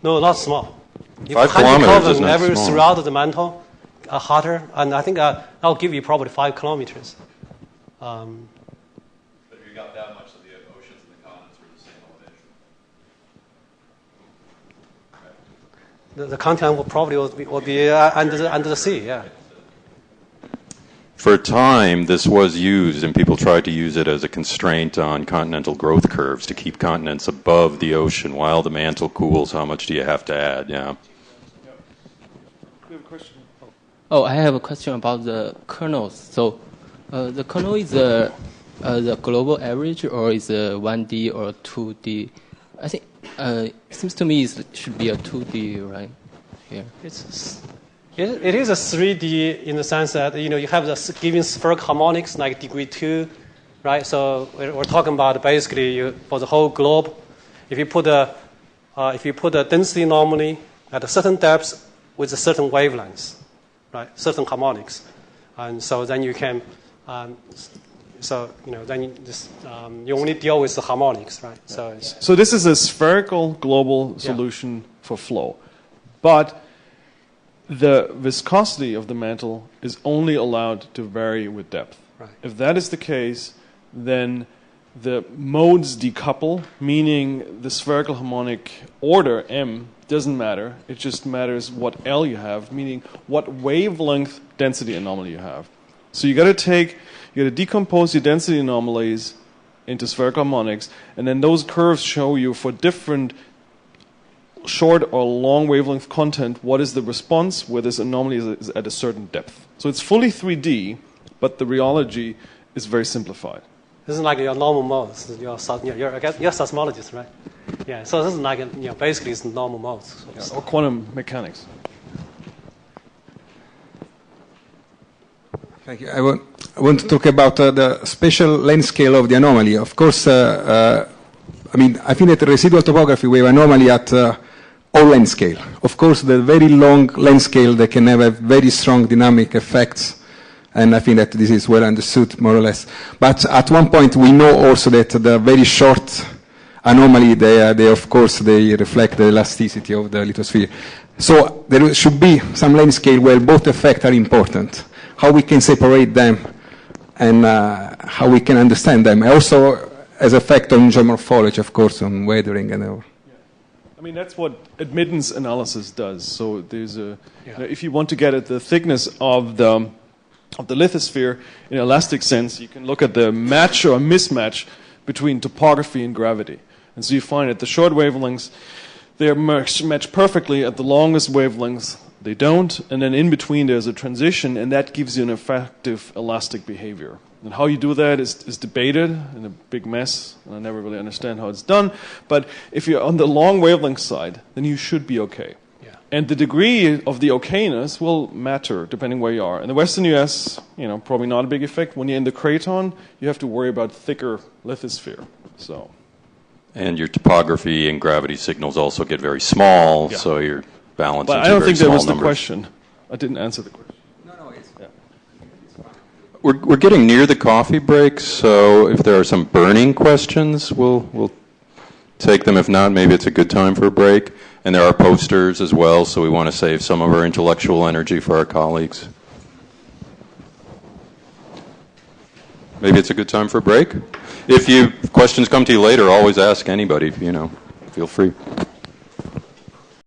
No, not small. If 5 100 kilometers is Kelvin not small. surrounded the mantle, hotter, and I think I'll give you probably 5 kilometers. But if you got that much of the oceans and the continents were the same elevation. The continent will probably be under the sea. Yeah. For a time, this was used, and people tried to use it as a constraint on continental growth curves to keep continents above the ocean while the mantle cools. How much do you have to add? Yeah. We have a question. Oh, I have a question about the kernels. So, the kernel is the global average, or is a 1D or 2D? I think it seems to me it should be a 2D, right? Here. It is a 3D in the sense that you have the given spherical harmonics like degree 2, right? So we're talking about basically for the whole globe. If you put a density anomaly at a certain depth with a certain wavelengths, right? Certain harmonics, and so then you can, then you only deal with the harmonics, right? So this is a spherical global solution for flow, but the viscosity of the mantle is only allowed to vary with depth. Right. If that is the case, then the modes decouple, meaning the spherical harmonic order M doesn't matter. It just matters what L you have, meaning what wavelength density anomaly you have. So you got to decompose your density anomalies into spherical harmonics, and then those curves show you for different short or long wavelength content what is the response where this anomaly is at a certain depth. So it's fully 3D, but the rheology is very simplified. This is like your normal modes. You're seismologist, right? Yeah. So this is like basically it's normal modes. Or quantum mechanics. Thank you. I want to talk about the spatial length scale of the anomaly. Of course, I think that the residual topography we have anomaly at all length scale. Of course, the very long length scale that can have very strong dynamic effects, and I think that this is well understood, more or less. But at one point, we know also that the very short anomaly, they reflect the elasticity of the lithosphere. So there should be some length scale where both effects are important. How we can separate them and how we can understand them. Also, as effect on geomorphology, of course, on weathering and all. I mean, that's what admittance analysis does. So there's if you want to get at the thickness of the lithosphere in an elastic sense, you can look at the match or mismatch between topography and gravity. And so you find at the short wavelengths, they match perfectly. At the longest wavelengths, they don't. And then in between, there's a transition, and that gives you an effective elastic behavior. And how you do that is debated in a big mess, and I never really understand how it's done. But if you're on the long wavelength side, then you should be okay. Yeah. And the degree of the okayness will matter depending where you are. In the western U.S., probably not a big effect. When you're in the craton, you have to worry about thicker lithosphere. So. And your topography and gravity signals also get very small, so you're balancing. But I don't think that was the question. I didn't answer the question. We're getting near the coffee break, so if there are some burning questions, we'll take them. If not, maybe it's a good time for a break. And there are posters as well, so we want to save some of our intellectual energy for our colleagues. Maybe it's a good time for a break. If questions come to you later, always ask anybody, feel free.